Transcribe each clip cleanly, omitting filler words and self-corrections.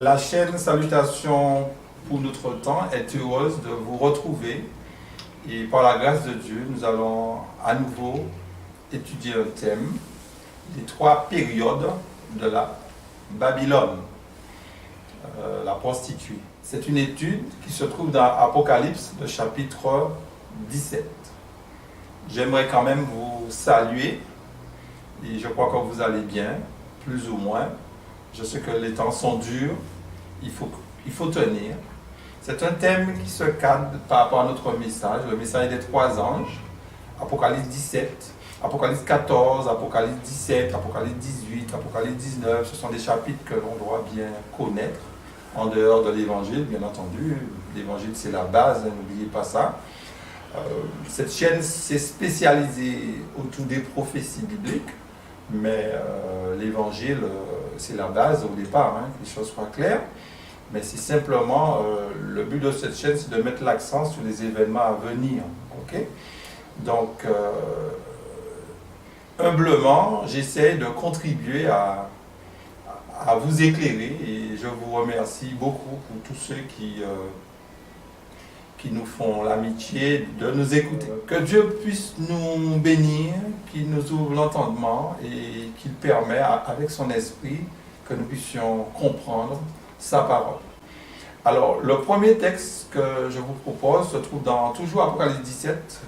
La chaîne Salutations pour notre temps est heureuse de vous retrouver et par la grâce de Dieu, nous allons à nouveau étudier un thème, les trois périodes de la Babylone, la prostituée. C'est une étude qui se trouve dans Apocalypse, le chapitre 17. J'aimerais quand même vous saluer et je crois que vous allez bien, plus ou moins. Je sais que les temps sont durs, il faut tenir. C'est un thème qui se cadre par rapport à notre message, le message des trois anges, Apocalypse 17, Apocalypse 14, Apocalypse 17, Apocalypse 18, Apocalypse 19. Ce sont des chapitres que l'on doit bien connaître en dehors de l'évangile, bien entendu. L'évangile, c'est la base, hein, n'oubliez pas ça. Cette chaîne s'est spécialisée autour des prophéties bibliques, mais l'évangile, c'est la base au départ, hein, que les choses soient claires. Mais c'est simplement, le but de cette chaîne, c'est de mettre l'accent sur les événements à venir. Okay? Donc, humblement, j'essaie de contribuer à vous éclairer et je vous remercie beaucoup pour tous ceux qui nous font l'amitié de nous écouter. Que Dieu puisse nous bénir, qu'il nous ouvre l'entendement et qu'il permet, avec son esprit, que nous puissions comprendre sa parole. Alors, le premier texte que je vous propose se trouve dans toujours Apocalypse 17.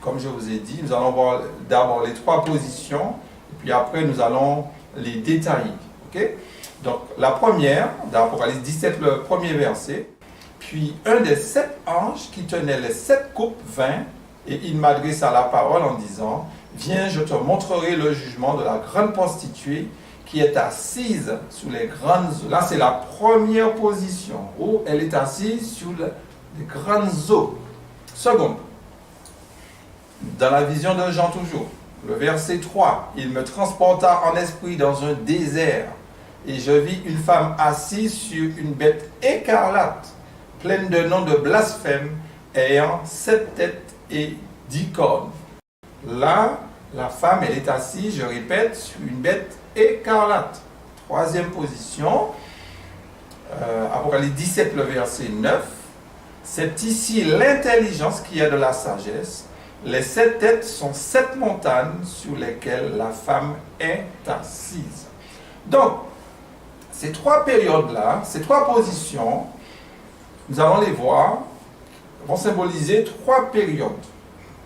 Comme je vous ai dit, nous allons voir d'abord les trois positions, et puis après nous allons les détailler. Okay? Donc, la première, dans Apocalypse 17, le premier verset. Puis un des 7 anges qui tenait les 7 coupes vint, et il m'adressa la parole en disant, « Viens, je te montrerai le jugement de la grande prostituée qui est assise sous les grandes eaux. » Là, c'est la première position, où elle est assise sous les grandes eaux. Seconde, dans la vision de Jean toujours, le verset 3, « Il me transporta en esprit dans un désert, et je vis une femme assise sur une bête écarlate, pleine de noms de blasphème, ayant 7 têtes et 10 cornes. » Là, la femme, elle est assise, je répète, sur une bête écarlate. Troisième position, Apocalypse 17, le verset 9. C'est ici l'intelligence qui a de la sagesse. Les 7 têtes sont 7 montagnes sur lesquelles la femme est assise. Donc, ces trois périodes-là, ces trois positions, nous allons les voir, vont symboliser 3 périodes.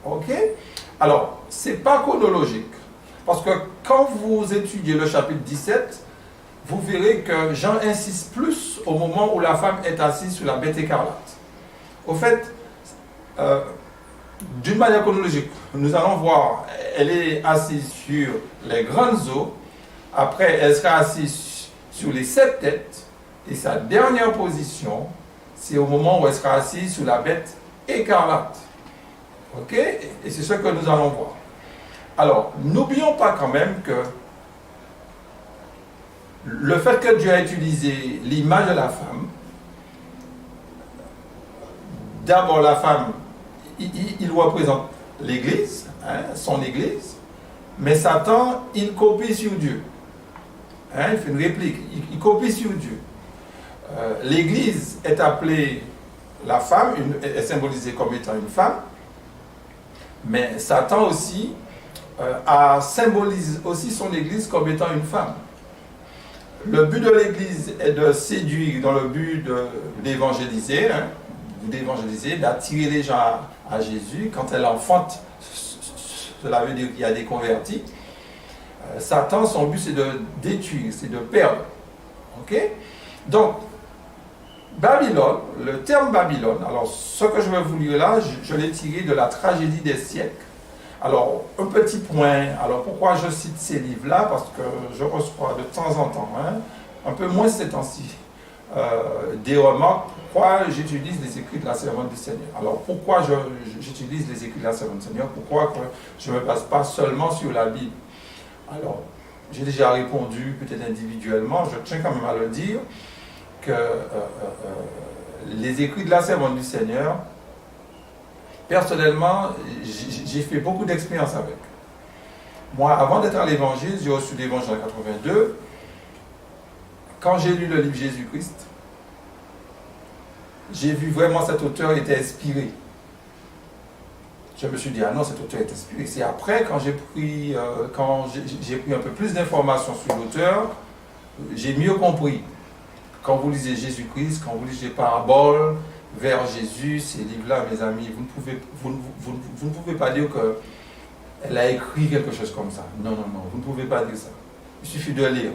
Ok? Alors, ce n'est pas chronologique. Parce que quand vous étudiez le chapitre 17, vous verrez que Jean insiste plus au moment où la femme est assise sur la bête écarlate. Au fait, d'une manière chronologique, nous allons voir, elle est assise sur les grandes eaux, après elle sera assise sur les 7 têtes, et sa dernière position, c'est au moment où elle sera assise sur la bête écarlate. Ok? Et c'est ce que nous allons voir. Alors, n'oublions pas quand même que le fait que Dieu a utilisé l'image de la femme, d'abord la femme, il représente l'Église, hein, son Église, mais Satan, il copie sur Dieu. Hein, il fait une réplique, il copie sur Dieu. L'Église est appelée la femme, est symbolisée comme étant une femme, mais Satan aussi symbolise aussi son Église comme étant une femme. Le but de l'Église est de séduire dans le but d'évangéliser, hein, d'attirer les gens à Jésus. Quand elle enfante, cela veut dire qu'il y a des convertis. Satan, son but c'est de détruire, c'est de perdre. Ok? Donc, Babylone, le terme Babylone, alors ce que je vais vous lire là, je l'ai tiré de la tragédie des siècles. Alors, un petit point, alors pourquoi je cite ces livres-là? Parce que je reçois de temps en temps, hein, un peu moins ces temps-ci, des remarques, pourquoi j'utilise les écrits de la servante du Seigneur. Alors, pourquoi j'utilise les écrits de la servante du Seigneur? Pourquoi je ne me base pas seulement sur la Bible? Alors, j'ai déjà répondu, peut-être individuellement, je tiens quand même à le dire, que les écrits de la servante du Seigneur, personnellement, j'ai fait beaucoup d'expériences avec. Moi, avant d'être à l'évangile, j'ai reçu l'évangile en 82. quand j'ai lu le livre Jésus-Christ, j'ai vu vraiment cet auteur était inspiré. Je me suis dit, ah non, cet auteur est inspiré. C'est après, quand j'ai pris un peu plus d'informations sur l'auteur, j'ai mieux compris. Quand vous lisez Jésus-Christ, quand vous lisez Paraboles vers Jésus, ces livres-là, mes amis, vous ne pouvez pas dire qu'elle a écrit quelque chose comme ça. Non, non, non, vous ne pouvez pas dire ça. Il suffit de lire.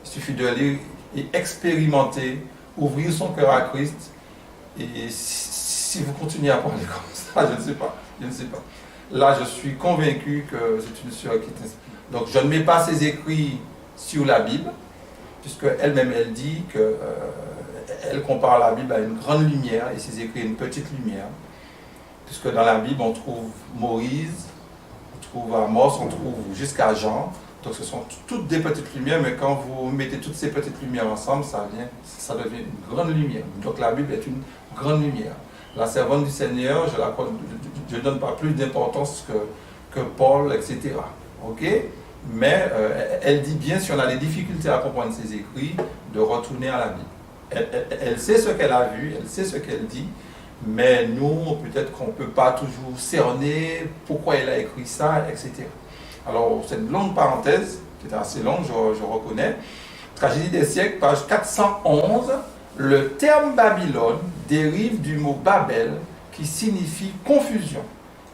Il suffit de lire et expérimenter, ouvrir son cœur à Christ. Et si vous continuez à parler comme ça, je ne sais pas. Je ne sais pas. Là, je suis convaincu que c'est une sœur qui t'inspire. Donc, je ne mets pas ses écrits sur la Bible, puisque elle-même, elle dit qu'elle compare la Bible à une grande lumière et ses écrits à une petite lumière. Puisque dans la Bible, on trouve Moïse, on trouve Amos, on trouve jusqu'à Jean. Donc, ce sont toutes des petites lumières, mais quand vous mettez toutes ces petites lumières ensemble, ça devient une grande lumière. Donc, la Bible est une grande lumière. La servante du Seigneur, je ne donne pas plus d'importance que Paul, etc. Ok? Mais elle dit bien, si on a des difficultés à comprendre ses écrits, de retourner à la Bible. Elle sait ce qu'elle a vu, elle sait ce qu'elle dit, mais nous, peut-être qu'on ne peut pas toujours cerner pourquoi elle a écrit ça, etc. Alors, cette longue parenthèse, qui est assez longue, je reconnais. Tragédie des siècles, page 411. Le terme Babylone dérive du mot Babel qui signifie confusion.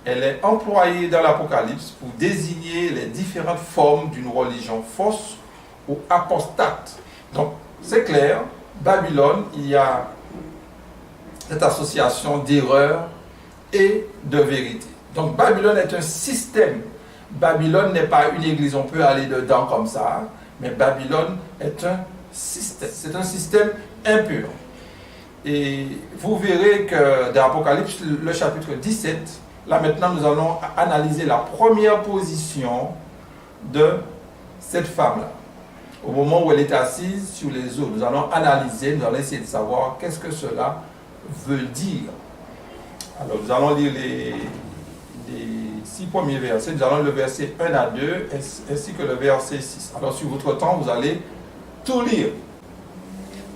Elle est employée dans l'Apocalypse pour désigner les différentes formes d'une religion fausse ou apostate. Donc, c'est clair, Babylone, il y a cette association d'erreur et de vérité. Donc, Babylone est un système. Babylone n'est pas une église, on peut aller dedans comme ça, mais Babylone est un système. C'est un système impur. Et vous verrez que dans l'Apocalypse, le chapitre 17, là maintenant nous allons analyser la première position de cette femme-là. Au moment où elle est assise sur les eaux, nous allons analyser, nous allons essayer de savoir qu'est-ce que cela veut dire. Alors nous allons lire les 6 premiers versets, nous allons le verset 1 à 2 ainsi que le verset 6. Alors sur votre temps, vous allez tout lire.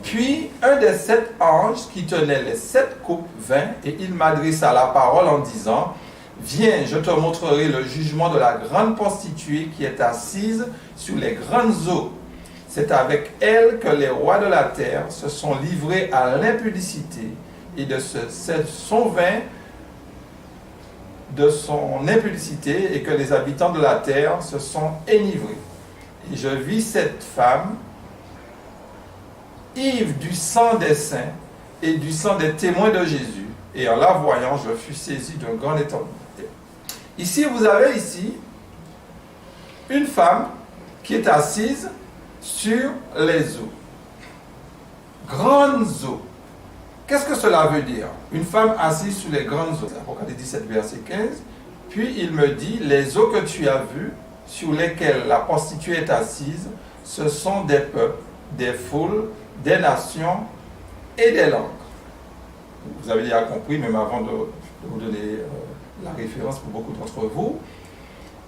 Puis un des 7 anges qui tenait les 7 coupes vint et il m'adressa la parole en disant: Viens, je te montrerai le jugement de la grande prostituée qui est assise sur les grandes eaux. C'est avec elle que les rois de la terre se sont livrés à l'impudicité et de son vin de son impudicité et que les habitants de la terre se sont enivrés. Et je vis cette femme ivre du sang des saints et du sang des témoins de Jésus. Et en la voyant, je fus saisi d'un grand étonnement. Ici, vous avez une femme qui est assise sur les eaux. Grandes eaux. Qu'est-ce que cela veut dire? Une femme assise sur les grandes eaux. Apocalypse 17, verset 15. Puis il me dit, les eaux que tu as vues, sur lesquelles la prostituée est assise, ce sont des peuples, des foules, des nations et des langues. Vous avez déjà compris, même avant de vous donner la référence pour beaucoup d'entre vous,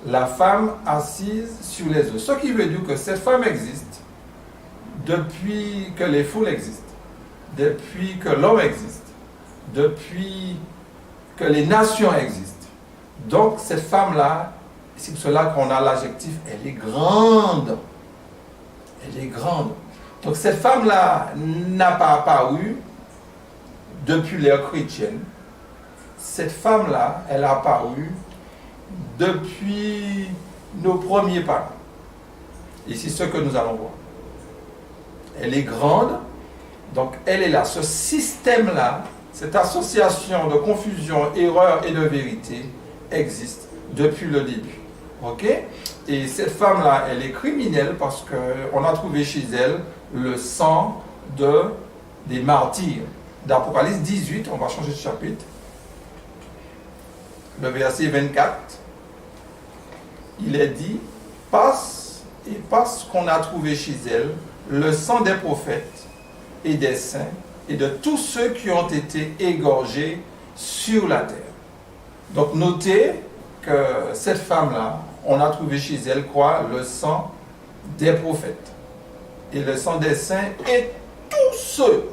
la femme assise sur les eaux. Ce qui veut dire que cette femme existe depuis que les foules existent, depuis que l'homme existe, depuis que les nations existent. Donc cette femme-là, c'est pour cela qu'on a l'adjectif, elle est grande. Elle est grande. Donc cette femme-là n'a pas apparu depuis l'ère chrétienne. Cette femme-là, elle a apparu depuis nos premiers parents. Et c'est ce que nous allons voir. Elle est grande, donc elle est là. Ce système-là, cette association de confusion, erreur et de vérité existe depuis le début. Ok? Et cette femme-là, elle est criminelle parce qu'on a trouvé chez elle le sang des martyrs. D'Apocalypse 18, on va changer de chapitre. Le verset 24, il est dit, parce qu'on a trouvé chez elle le sang des prophètes et des saints et de tous ceux qui ont été égorgés sur la terre. Donc notez que cette femme-là, on a trouvé chez elle quoi? Le sang des prophètes. et le sang des saints et tous ceux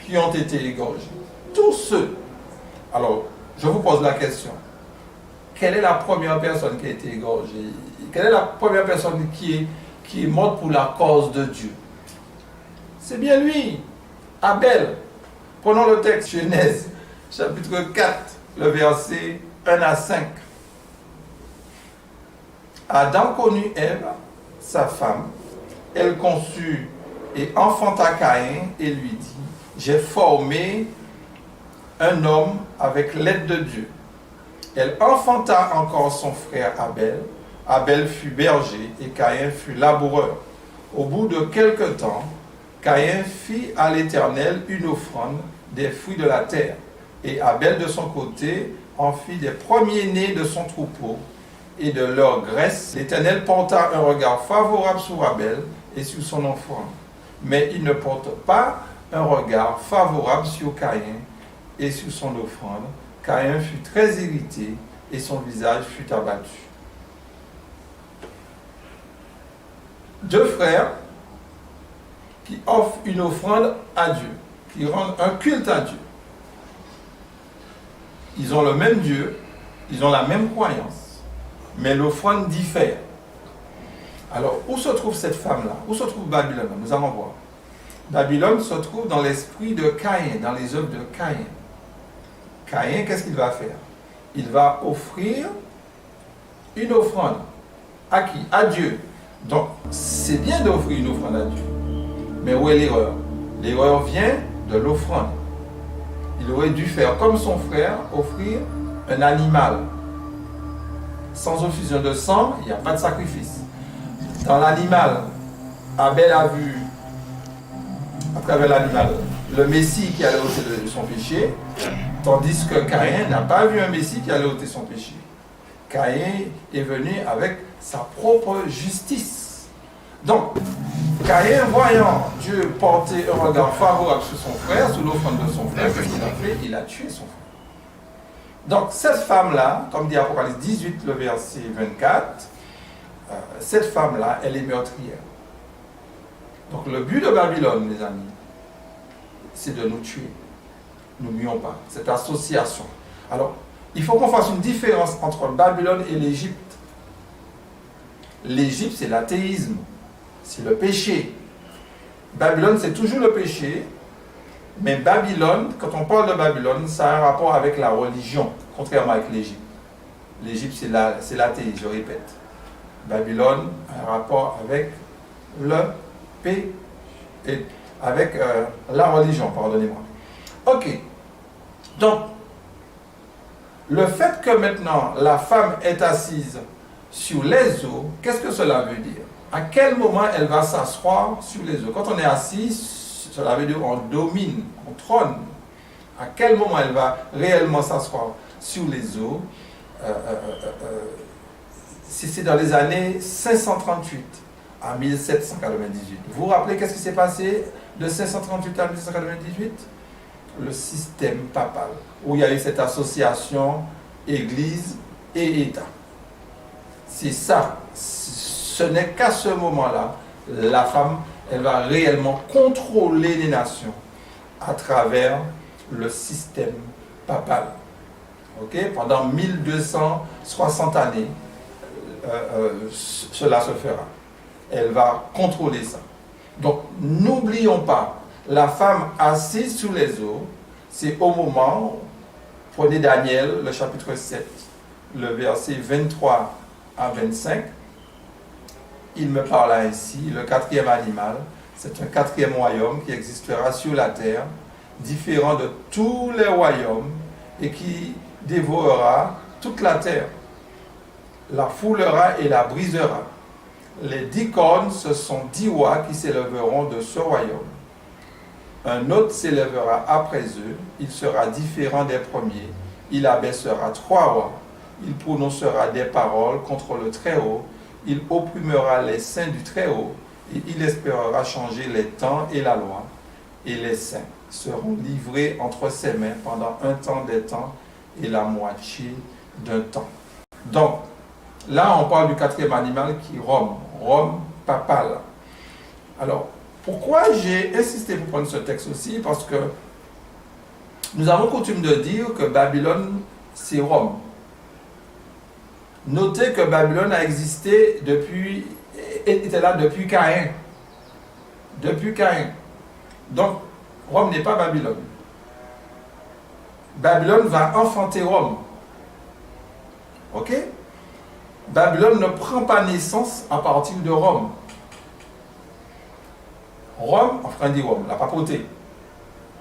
qui ont été égorgés. Tous ceux. Alors, je vous pose la question. Quelle est la première personne qui a été égorgée? Quelle est la première personne qui est morte pour la cause de Dieu? C'est bien lui, Abel. Prenons le texte, Genèse, chapitre 4, le verset 1 à 5. Adam connut Ève, sa femme. Elle conçut et enfanta Caïn et lui dit, j'ai formé un homme avec l'aide de Dieu. Elle enfanta encore son frère Abel. Abel fut berger et Caïn fut laboureur. Au bout de quelque temps, Caïn fit à l'Éternel une offrande des fruits de la terre. Et Abel de son côté en fit des premiers-nés de son troupeau et de leur graisse. L'Éternel porta un regard favorable sur Abel et sur son offrande. Mais il ne porte pas un regard favorable sur Caïn et sur son offrande. Caïn fut très irrité et son visage fut abattu. Deux frères qui offrent une offrande à Dieu, qui rendent un culte à Dieu. Ils ont le même Dieu, ils ont la même croyance, mais l'offrande diffère. Alors, où se trouve cette femme-là? Où se trouve Babylone? Nous allons voir. Babylone se trouve dans l'esprit de Caïn, dans les œuvres de Caïn. Caïn, qu'est-ce qu'il va faire? Il va offrir une offrande. À qui? À Dieu. Donc, c'est bien d'offrir une offrande à Dieu. Mais où est l'erreur? L'erreur vient de l'offrande. Il aurait dû faire comme son frère, offrir un animal. Sans effusion de sang, il n'y a pas de sacrifice. Dans l'animal, Abel a vu, à travers l'animal, le Messie qui allait ôter son péché, tandis que Caïn n'a pas vu un Messie qui allait ôter son péché. Caïn est venu avec sa propre justice. Donc, Caïn, voyant Dieu porter un regard favorable sur son frère, sur l'offrande de son frère, qu'est-ce qu'il a fait? Il a tué son frère. Donc, cette femme-là, comme dit Apocalypse 18, le verset 24, cette femme-là, elle est meurtrière. Donc, le but de Babylone, mes amis, c'est de nous tuer. N'oublions pas cette association. Alors, il faut qu'on fasse une différence entre Babylone et l'Égypte. L'Égypte, c'est l'athéisme, c'est le péché. Babylone, c'est toujours le péché, mais Babylone, quand on parle de Babylone, ça a un rapport avec la religion, contrairement avec l'Égypte. L'Égypte, c'est l'athéisme, je répète. Babylone a un rapport avec le péché, avec la religion, pardonnez-moi. Ok. Donc, le fait que maintenant la femme est assise sur les eaux, qu'est-ce que cela veut dire? À quel moment elle va s'asseoir sur les eaux? Quand on est assis, cela veut dire qu'on domine, on trône. À quel moment elle va réellement s'asseoir sur les eaux? C'est dans les années 538 à 1798. Vous vous rappelez qu'est-ce qui s'est passé de 538 à 1798? Le système papal, où il y a eu cette association Église et État. C'est ça. Ce n'est qu'à ce moment-là, la femme, elle va réellement contrôler les nations à travers le système papal. Okay? Pendant 1260 années, cela se fera. Elle va contrôler ça. Donc, n'oublions pas, la femme assise sous les eaux, c'est au moment, prenez Daniel, le chapitre 7, le verset 23 à 25, il me parle ainsi, le quatrième animal, c'est un quatrième royaume qui existera sur la terre, différent de tous les royaumes, et qui dévorera toute la terre, la foulera et la brisera. Les 10 cornes, ce sont 10 rois qui s'élèveront de ce royaume. Un autre s'élèvera après eux, il sera différent des premiers, il abaissera 3 rois, il prononcera des paroles contre le Très-Haut, il opprimera les saints du Très-Haut, et il espérera changer les temps et la loi, et les saints seront livrés entre ses mains pendant un temps des temps et la moitié d'un temps. Donc, là on parle du quatrième animal qui est Rome, Rome papale. Alors, pourquoi j'ai insisté pour prendre ce texte aussi? Parce que nous avons coutume de dire que Babylone, c'est Rome. Notez que Babylone a existé était là depuis Caïn. Depuis Caïn. Donc, Rome n'est pas Babylone. Babylone va enfanter Rome. Ok? Babylone ne prend pas naissance à partir de Rome. Rome, enfin dit Rome, la papauté.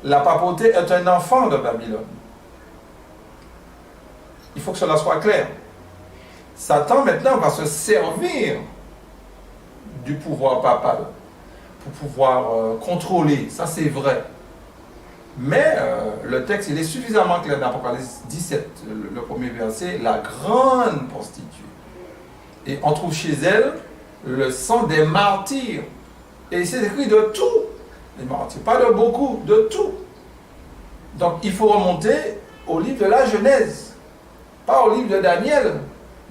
La papauté est un enfant de Babylone. Il faut que cela soit clair. Satan maintenant va se servir du pouvoir papal pour pouvoir contrôler, ça c'est vrai. Mais le texte il est suffisamment clair dans Apocalypse 17, le premier verset, la grande prostituée. Et on trouve chez elle le sang des martyrs. Et c'est écrit de tout. Les martyrs, pas de beaucoup, de tout. Donc il faut remonter au livre de la Genèse, pas au livre de Daniel,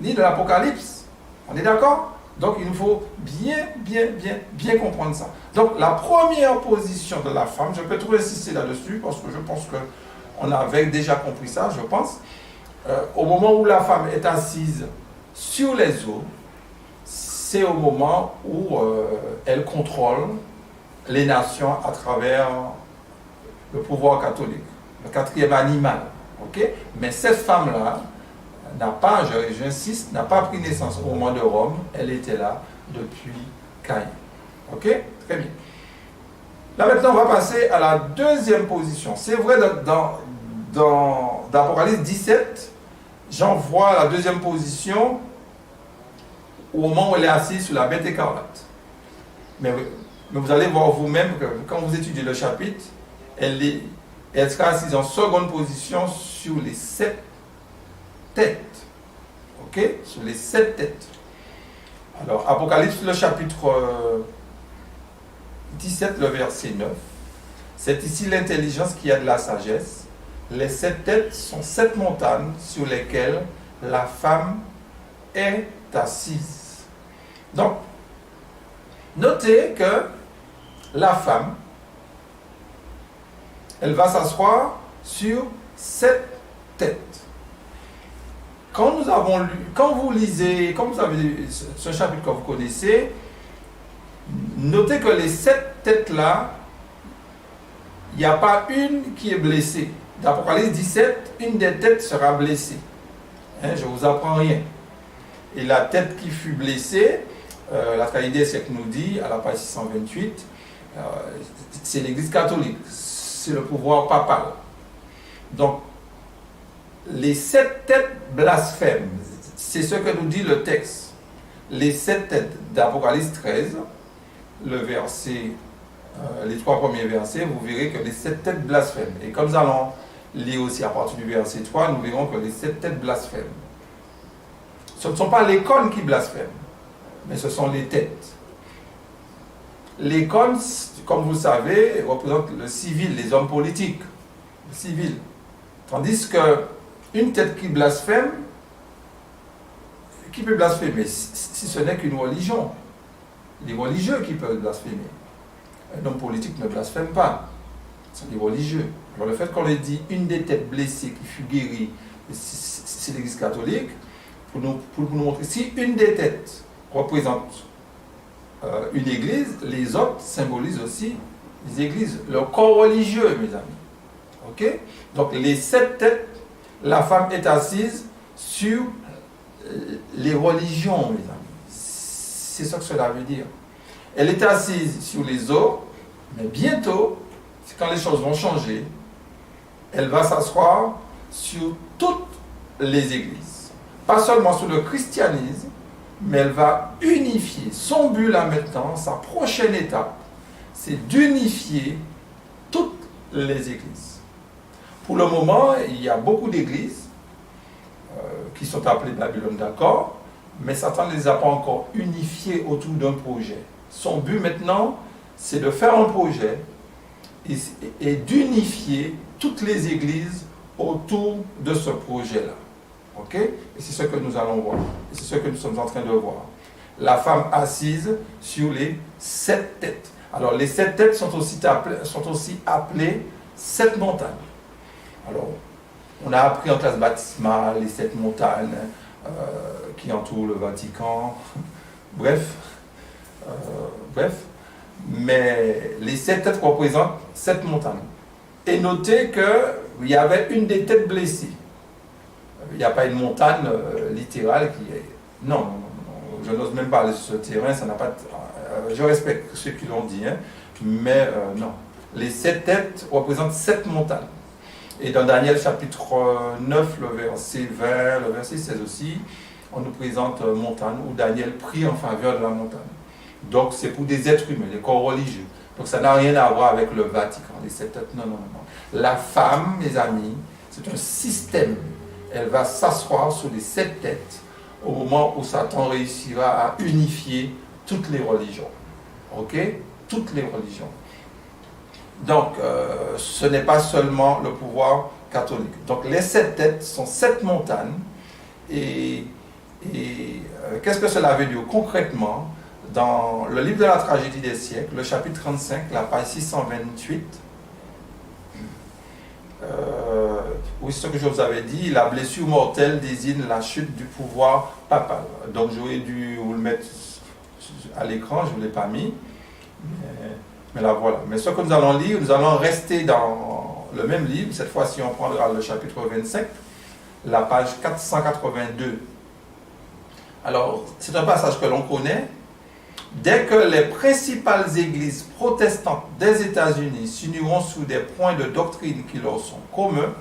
ni de l'Apocalypse. On est d'accord? Donc il nous faut bien comprendre ça. Donc la première position de la femme, je peux trop insister là-dessus, parce que je pense qu'on avait déjà compris ça, je pense. Au moment où la femme est assise sur les eaux, c'est au moment où elle contrôle les nations à travers le pouvoir catholique, le quatrième animal. Okay? Mais cette femme-là n'a pas, j'insiste, n'a pas pris naissance au moment de Rome, elle était là depuis Caïn. Ok? Très bien. Là maintenant, on va passer à la deuxième position. C'est vrai, dans Apocalypse 17, j'en vois la deuxième position au moment où elle est assise sur la bête écarlate. Mais vous allez voir vous-même que quand vous étudiez le chapitre, elle sera assise en seconde position sur les 7 têtes. Ok? Sur les 7 têtes. Alors, Apocalypse, le chapitre 17, le verset 9. C'est ici l'intelligence qui a de la sagesse. Les 7 têtes sont 7 montagnes sur lesquelles la femme est assise. Donc, notez que la femme, elle va s'asseoir sur 7 têtes. Quand vous lisez, comme vous avez ce chapitre que vous connaissez, notez que les 7 têtes-là, il n'y a pas une qui est blessée. Dans Apocalypse 17, une des têtes sera blessée. Hein, je ne vous apprends rien. Et la tête qui fut blessée, la Traïdée nous dit, à la page 628, c'est l'Église catholique, c'est le pouvoir papal. Donc, les 7 têtes blasphèmes, c'est ce que nous dit le texte. Les 7 têtes d'Apocalypse 13, les 3 premiers versets, vous verrez que les 7 têtes blasphèment. Et comme nous allons lire aussi à partir du verset 3, nous verrons que les 7 têtes blasphèment. Ce ne sont pas les cônes qui blasphèment, mais ce sont les têtes. Les cônes, comme vous le savez, représentent le civil, les hommes politiques, le civil. Tandis que une tête qui blasphème, qui peut blasphémer si ce n'est qu'une religion? Les religieux qui peuvent blasphémer. Un homme politique ne blasphème pas. Ce sont les religieux. Alors le fait qu'on ait dit une des têtes blessées qui fut guérie, c'est l'Église catholique, pour nous montrer si une des têtes représente une église, les autres symbolisent aussi les églises, le corps religieux, mes amis. Ok? Donc les 7 têtes, la femme est assise sur les religions, mes amis. C'est ce que cela veut dire. Elle est assise sur les eaux, mais bientôt, quand les choses vont changer, elle va s'asseoir sur toutes les églises. Pas seulement sur le christianisme, mais elle va unifier. Son but là maintenant, sa prochaine étape, c'est d'unifier toutes les églises. Pour le moment, il y a beaucoup d'églises qui sont appelées Babylone, d'accord, mais Satan ne les a pas encore unifiées autour d'un projet. Son but maintenant, c'est de faire un projet et d'unifier toutes les églises autour de ce projet-là. Ok? Et c'est ce que nous allons voir. Et c'est ce que nous sommes en train de voir. La femme assise sur les 7 têtes. Alors, les 7 têtes sont aussi appelées 7 montagnes. Alors, on a appris en classe baptismale les 7 montagnes qui entourent le Vatican. Bref, mais les 7 têtes représentent 7 montagnes. Et notez qu'il y avait une des têtes blessées. Il n'y a pas une montagne littérale qui est... Non, je n'ose même pas aller sur ce terrain, ça n'a pas... je respecte ceux qui l'ont dit, hein, mais non. Les 7 têtes représentent 7 montagnes. Et dans Daniel chapitre 9, le verset 20, le verset 16 aussi, on nous présente montagne, où Daniel prie en faveur de la montagne. Donc c'est pour des êtres humains, des corps religieux. Donc ça n'a rien à voir avec le Vatican, les 7 têtes. Non, non, non. La femme, mes amis, c'est un système. Elle va s'asseoir sur les 7 têtes au moment où Satan réussira à unifier toutes les religions. Ok? Toutes les religions. Donc, ce n'est pas seulement le pouvoir catholique. Donc, les 7 têtes sont 7 montagnes. Et qu'est-ce que cela veut dire concrètement? Dans le livre de la tragédie des siècles, le chapitre 35, la page 628, oui, ce que je vous avais dit, la blessure mortelle désigne la chute du pouvoir papal. Donc, j'aurais dû vous le mettre à l'écran, je ne l'ai pas mis. Mais là, voilà. Mais ce que nous allons lire, nous allons rester dans le même livre. Cette fois-ci, on prendra le chapitre 25, la page 482. Alors, c'est un passage que l'on connaît. Dès que les principales églises protestantes des États-Unis s'uniront sous des points de doctrine qui leur sont communs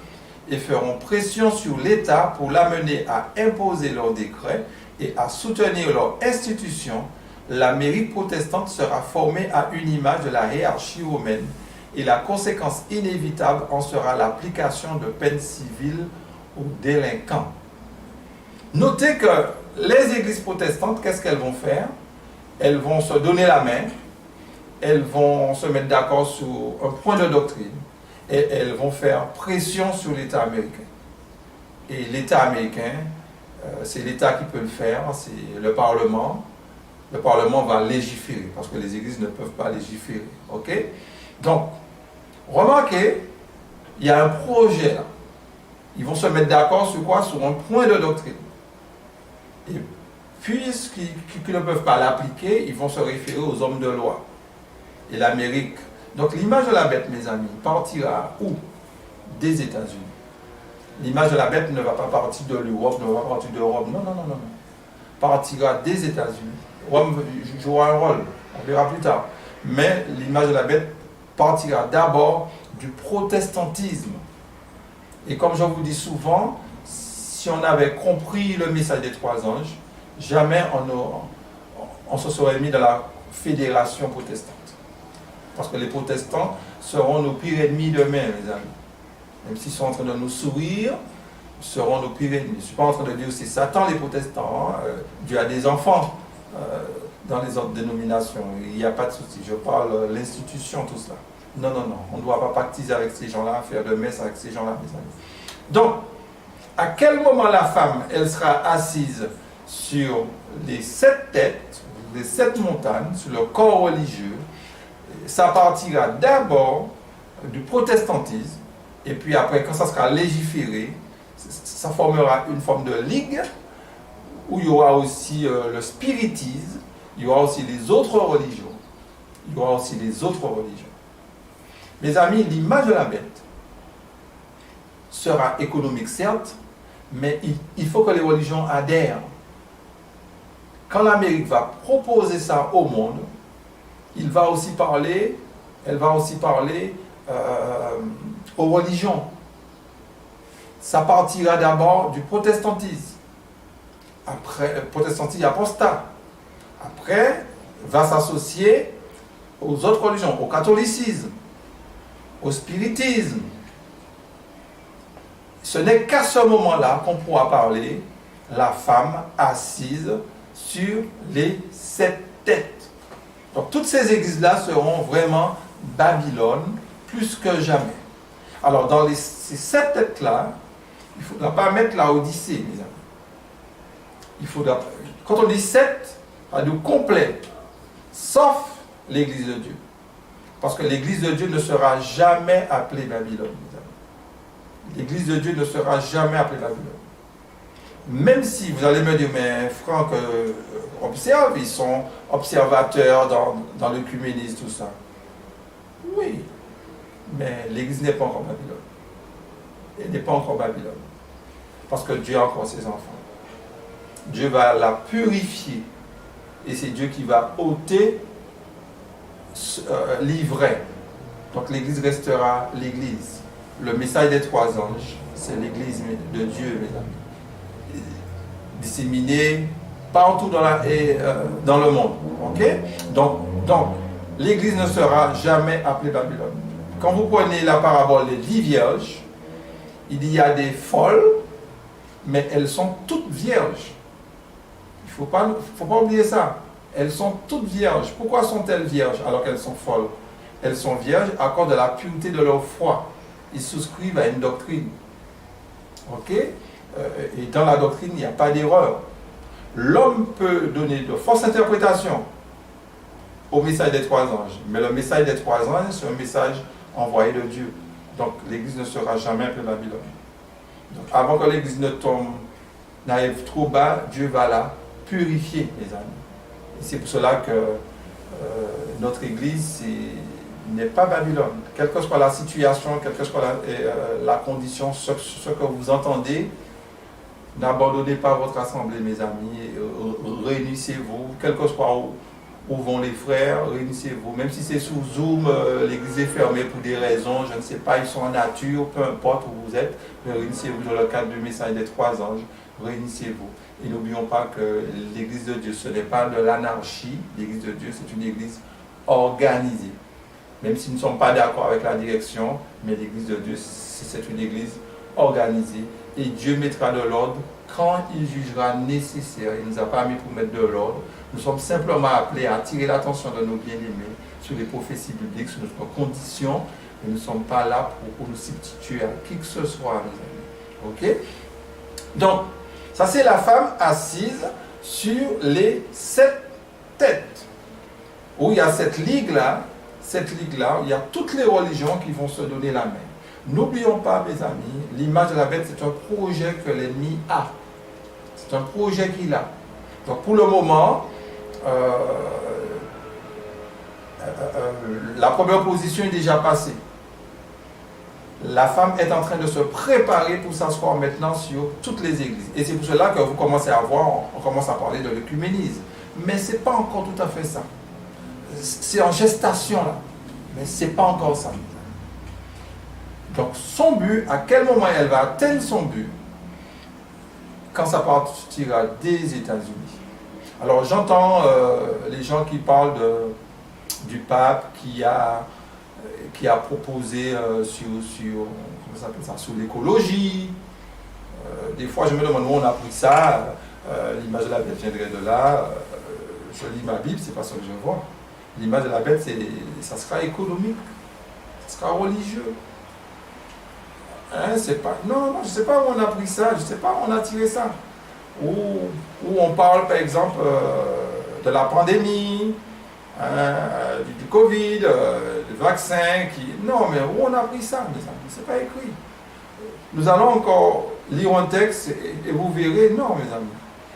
et feront pression sur l'État pour l'amener à imposer leurs décrets et à soutenir leurs institutions, l'Amérique protestante sera formée à une image de la hiérarchie romaine et la conséquence inévitable en sera l'application de peines civiles aux délinquants. Notez que les églises protestantes, qu'est-ce qu'elles vont faire? Elles vont se donner la main, elles vont se mettre d'accord sur un point de doctrine et elles vont faire pression sur l'État américain. Et l'État américain, c'est l'État qui peut le faire, c'est le Parlement. Le Parlement va légiférer parce que les églises ne peuvent pas légiférer. Ok? Donc, remarquez, il y a un projet là. Ils vont se mettre d'accord sur quoi? Sur un point de doctrine. Et puisqu'ils ne peuvent pas l'appliquer, ils vont se référer aux hommes de loi. Et l'Amérique. Donc l'image de la bête, mes amis, partira où? Des États-Unis. L'image de la bête ne va pas partir de l'Europe, ne va pas partir d'Europe. Non, non, non, non. Partira des États-Unis. Rome jouera un rôle, on verra plus tard. Mais l'image de la bête partira d'abord du protestantisme. Et comme je vous dis souvent, si on avait compris le message des 3 anges, jamais on se serait mis dans la fédération protestante. Parce que les protestants seront nos pires ennemis demain, les amis. Même s'ils sont en train de nous sourire, ils seront nos pires ennemis. Je ne suis pas en train de dire c'est Satan, les protestants. Hein. Dieu a des enfants dans les autres dénominations. Il n'y a pas de souci. Je parle de l'institution, tout cela. Non, non, non. On ne doit pas pactiser avec ces gens-là, faire de messe avec ces gens-là, mes amis. Donc, à quel moment la femme, elle sera assise sur les 7 têtes, les 7 montagnes, sur le corps religieux? Ça partira d'abord du protestantisme, et puis après, quand ça sera légiféré, ça formera une forme de ligue, où il y aura aussi le spiritisme, il y aura aussi les autres religions. Il y aura aussi les autres religions. Mes amis, l'image de la bête sera économique, certes, mais il faut que les religions adhèrent. Quand l'Amérique va proposer ça au monde, elle va aussi parler aux religions. Ça partira d'abord du protestantisme. Après, le protestantisme apostat. Après, va s'associer aux autres religions, au catholicisme, au spiritisme. Ce n'est qu'à ce moment-là qu'on pourra parler la femme assise sur les 7 têtes. Donc toutes ces églises-là seront vraiment Babylone plus que jamais. Alors dans ces 7 têtes-là, il ne faudra pas mettre la Odyssée, mes amis. Il faudra, quand on dit 7, ça veut dire complet, sauf l'Église de Dieu. Parce que l'Église de Dieu ne sera jamais appelée Babylone. L'Église de Dieu ne sera jamais appelée Babylone. Même si vous allez me dire, mais Franck, observe, ils sont observateurs dans l'œcuménisme, tout ça. Oui, mais l'Église n'est pas encore Babylone. Elle n'est pas encore Babylone. Parce que Dieu a encore ses enfants. Dieu va la purifier. Et c'est Dieu qui va ôter l'ivraie. Donc l'Église restera l'Église. Le message des trois anges, c'est l'Église de Dieu, mes amis. Disséminée partout dans le monde. Ok? Donc l'Église ne sera jamais appelée Babylone. Quand vous prenez la parabole des 10 vierges, il y a des folles, mais elles sont toutes vierges. Il ne faut pas oublier ça. Elles sont toutes vierges. Pourquoi sont-elles vierges alors qu'elles sont folles? Elles sont vierges à cause de la pureté de leur foi. Ils souscrivent à une doctrine. Ok? Et dans la doctrine, il n'y a pas d'erreur. L'homme peut donner de fausses interprétations au message des trois anges. Mais le message des trois anges, c'est un message envoyé de Dieu. Donc l'Église ne sera jamais appelée Babylone. Donc avant que l'Église ne tombe, n'arrive trop bas, Dieu va la purifier, mes amis. Et c'est pour cela que notre Église n'est pas Babylone. Quelle que soit la situation, quelle que soit la condition, ce que vous entendez, n'abandonnez pas votre assemblée, mes amis. Réunissez-vous, quel que soit où vont les frères, réunissez-vous. Même si c'est sous Zoom, l'église est fermée pour des raisons, je ne sais pas, ils sont en nature, peu importe où vous êtes, réunissez-vous dans le cadre du message des trois anges, réunissez-vous. Et n'oublions pas que l'église de Dieu, ce n'est pas de l'anarchie, l'église de Dieu, c'est une église organisée. Même si nous ne sommes pas d'accord avec la direction, mais l'église de Dieu, c'est une église organisée. Et Dieu mettra de l'ordre quand il jugera nécessaire. Il ne nous a pas mis pour mettre de l'ordre. Nous sommes simplement appelés à attirer l'attention de nos bien-aimés sur les prophéties bibliques, sur notre condition. Et nous ne sommes pas là pour nous substituer à qui que ce soit, mes amis. Ok? Donc, ça c'est la femme assise sur les 7 têtes. Où il y a cette ligue-là, il y a toutes les religions qui vont se donner la main. N'oublions pas, mes amis, l'image de la bête, c'est un projet que l'ennemi a. C'est un projet qu'il a. Donc pour le moment, la première position est déjà passée. La femme est en train de se préparer pour s'asseoir maintenant sur toutes les églises. Et c'est pour cela que vous commencez à voir, on commence à parler de l'œcuménisme. Mais ce n'est pas encore tout à fait ça. C'est en gestation là. Mais ce n'est pas encore ça. Donc son but, à quel moment elle va atteindre son but? Quand ça partira des États-Unis. Alors j'entends les gens qui parlent du pape qui a proposé comment ça s'appelle ça, sur l'écologie. Des fois je me demande où on a pris ça. L'image de la bête viendrait de là. Je lis ma Bible, c'est pas ça que je vois. L'image de la bête, ça sera économique, ça sera religieux. Hein, non, je ne sais pas où on a pris ça, je ne sais pas où on a tiré ça. Où on parle par exemple de la pandémie, du Covid, du vaccin. Non, mais où on a pris ça, mes amis? Ce n'est pas écrit. Nous allons encore lire un texte et vous verrez, non, mes amis.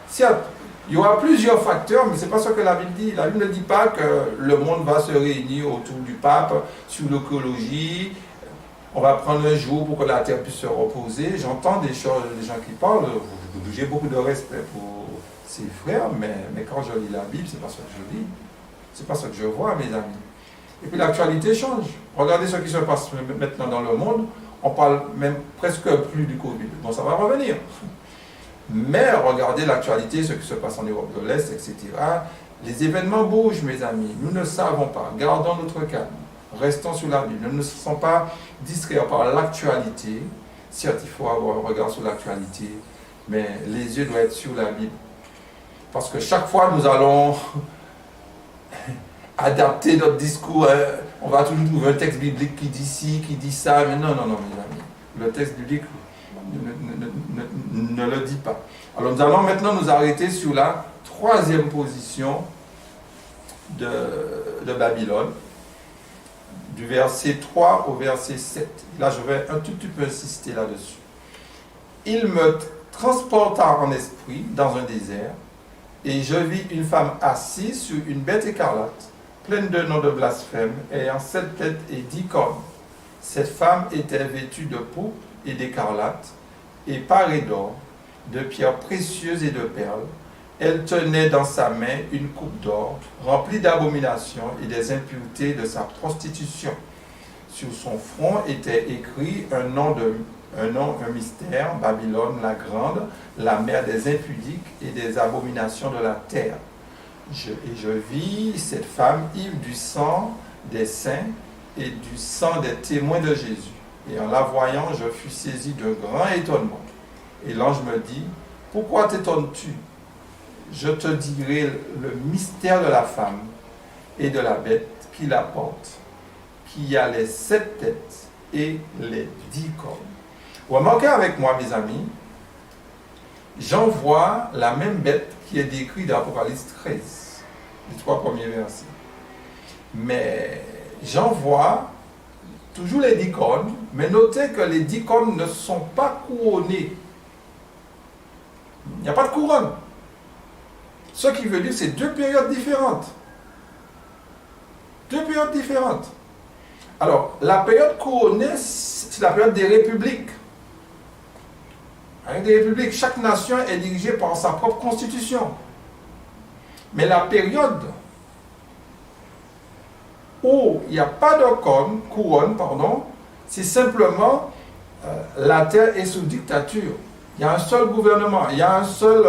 Certes, il y aura plusieurs facteurs, mais ce n'est pas ce que la Bible dit. La Bible ne dit pas que le monde va se réunir autour du pape sur l'écologie. On va prendre un jour pour que la terre puisse se reposer. J'entends des choses, des gens qui parlent. J'ai beaucoup de respect pour ces frères, mais quand je lis la Bible, c'est pas ce que je lis. C'est pas ce que je vois, mes amis. Et puis l'actualité change. Regardez ce qui se passe maintenant dans le monde. On parle même presque plus du Covid. Bon, ça va revenir. Mais regardez l'actualité, ce qui se passe en Europe de l'Est, etc. Les événements bougent, mes amis. Nous ne savons pas. Gardons notre calme. Restons sur la Bible. Ne nous laissons pas distraire par l'actualité. Certes, il faut avoir un regard sur l'actualité, mais les yeux doivent être sur la Bible. Parce que chaque fois, nous allons adapter notre discours. On va toujours trouver un texte biblique qui dit ci, qui dit ça. Mais non, mes amis. Le texte biblique ne le dit pas. Alors, nous allons maintenant nous arrêter sur la 3e position de Babylone. du verset 3 au verset 7. Là, je vais un tout petit peu insister là-dessus. Il me transporta en esprit dans un désert, et je vis une femme assise sur une bête écarlate, pleine de noms de blasphème, ayant 7 têtes et 10 cornes. Cette femme était vêtue de pourpre et d'écarlate, et parée d'or, de pierres précieuses et de perles. Elle tenait dans sa main une coupe d'or, remplie d'abominations et des impuretés de sa prostitution. Sur son front était écrit un mystère, Babylone la grande, la mère des impudiques et des abominations de la terre. Et je vis cette femme ivre du sang des saints et du sang des témoins de Jésus. Et en la voyant, je fus saisi d'un grand étonnement. Et l'ange me dit, « Pourquoi t'étonnes-tu? Je te dirai le mystère de la femme et de la bête qui la porte, qui a les 7 têtes et les 10 cornes. » Remarquez avec moi, mes amis, j'en vois la même bête qui est décrite dans Apocalypse 13, les 3 premiers versets. Mais j'en vois toujours les 10 cornes, mais notez que les 10 cornes ne sont pas couronnées. Il n'y a pas de couronne. Ce qui veut dire que c'est 2 périodes différentes. 2 périodes différentes. Alors, la période couronnée, c'est la période des républiques. Avec des républiques, chaque nation est dirigée par sa propre constitution. Mais la période où il n'y a pas de couronne, c'est simplement la terre est sous dictature. Il y a un seul gouvernement, il y a un seul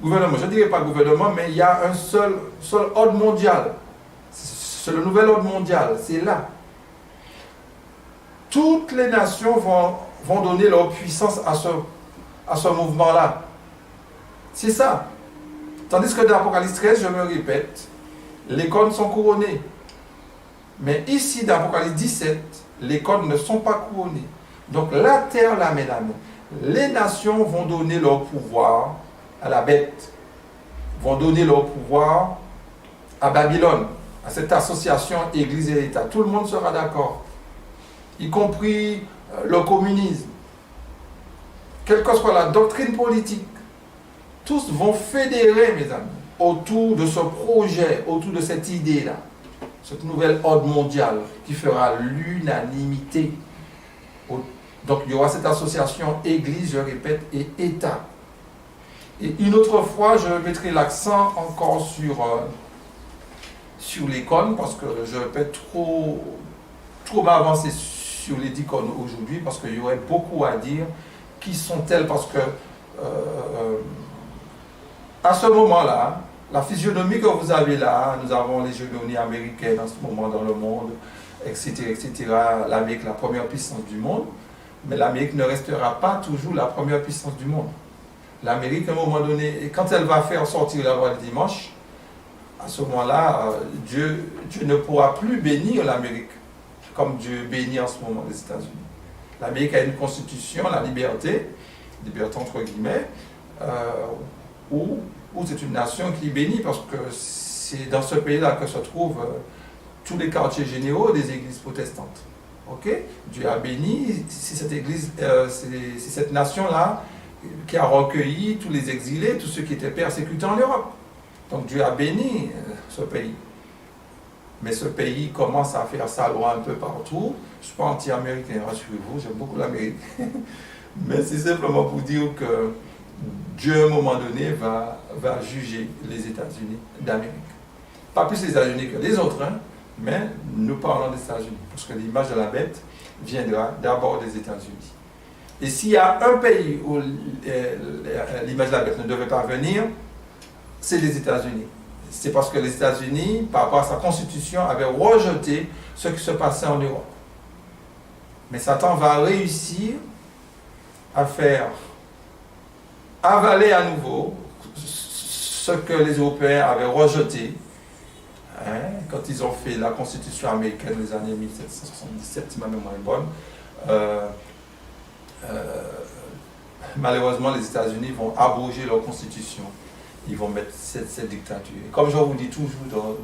gouvernement, je ne dirais pas gouvernement, mais il y a un seul ordre mondial. C'est le nouvel ordre mondial, c'est là. Toutes les nations vont donner leur puissance à ce mouvement-là. C'est ça. Tandis que dans Apocalypse 13, je me répète, les cornes sont couronnées. Mais ici, dans Apocalypse 17, les cornes ne sont pas couronnées. Donc la terre, la mesdames, les nations vont donner leur pouvoir à la bête, vont donner leur pouvoir à Babylone, à cette association Église et État. Tout le monde sera d'accord, y compris le communisme. Quelle que soit la doctrine politique, tous vont fédérer, mes amis, autour de ce projet, autour de cette idée-là, cette nouvelle ordre mondial qui fera l'unanimité. Donc il y aura cette association Église, je répète, et État. Et une autre fois, je mettrai l'accent encore sur les cornes, parce que je ne vais pas trop m'avancer sur les 10 cornes aujourd'hui, parce qu'il y aurait beaucoup à dire. Qui sont-elles? Parce que à ce moment-là, la physionomie que vous avez là, nous avons l'hégémonie américaine en ce moment dans le monde, etc., etc. L'Amérique, la première puissance du monde, mais l'Amérique ne restera pas toujours la première puissance du monde. L'Amérique, à un moment donné, quand elle va faire sortir la loi du dimanche, à ce moment-là, Dieu ne pourra plus bénir l'Amérique comme Dieu bénit en ce moment les États-Unis. L'Amérique a une constitution, la liberté entre guillemets, où c'est une nation qui bénit, parce que c'est dans ce pays-là que se trouvent tous les quartiers généraux des églises protestantes. Ok? Dieu a béni, c'est cette église, c'est cette nation-là qui a recueilli tous les exilés, tous ceux qui étaient persécutés en Europe. Donc Dieu a béni ce pays. Mais ce pays commence à faire sa loi un peu partout. Je ne suis pas anti-américain, rassurez-vous, j'aime beaucoup l'Amérique. Mais c'est simplement pour dire que Dieu, à un moment donné, va juger les États-Unis d'Amérique. Pas plus les États-Unis que les autres, hein, mais nous parlons des États-Unis. Parce que l'image de la bête viendra d'abord des États-Unis. Et s'il y a un pays où l'image de la bête ne devait pas venir, c'est les États-Unis. C'est parce que les États-Unis, par rapport à sa constitution, avaient rejeté ce qui se passait en Europe. Mais Satan va réussir à faire avaler à nouveau ce que les Européens avaient rejeté, hein, quand ils ont fait la constitution américaine des années 1777, si ma mémoire est bonne. Malheureusement, les États-Unis vont abroger leur constitution. Ils vont mettre cette dictature. Et comme je vous dis toujours,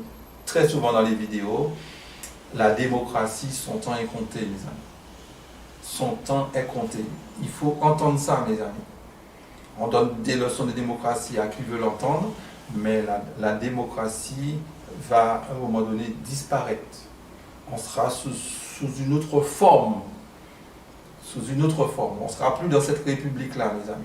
très souvent dans les vidéos, la démocratie, son temps est compté, mes amis. Son temps est compté. Il faut entendre ça, mes amis. On donne des leçons de démocratie à qui veut l'entendre, mais la démocratie va à un moment donné disparaître. On sera sous une autre forme. Sous une autre forme. On ne sera plus dans cette république-là, mes amis.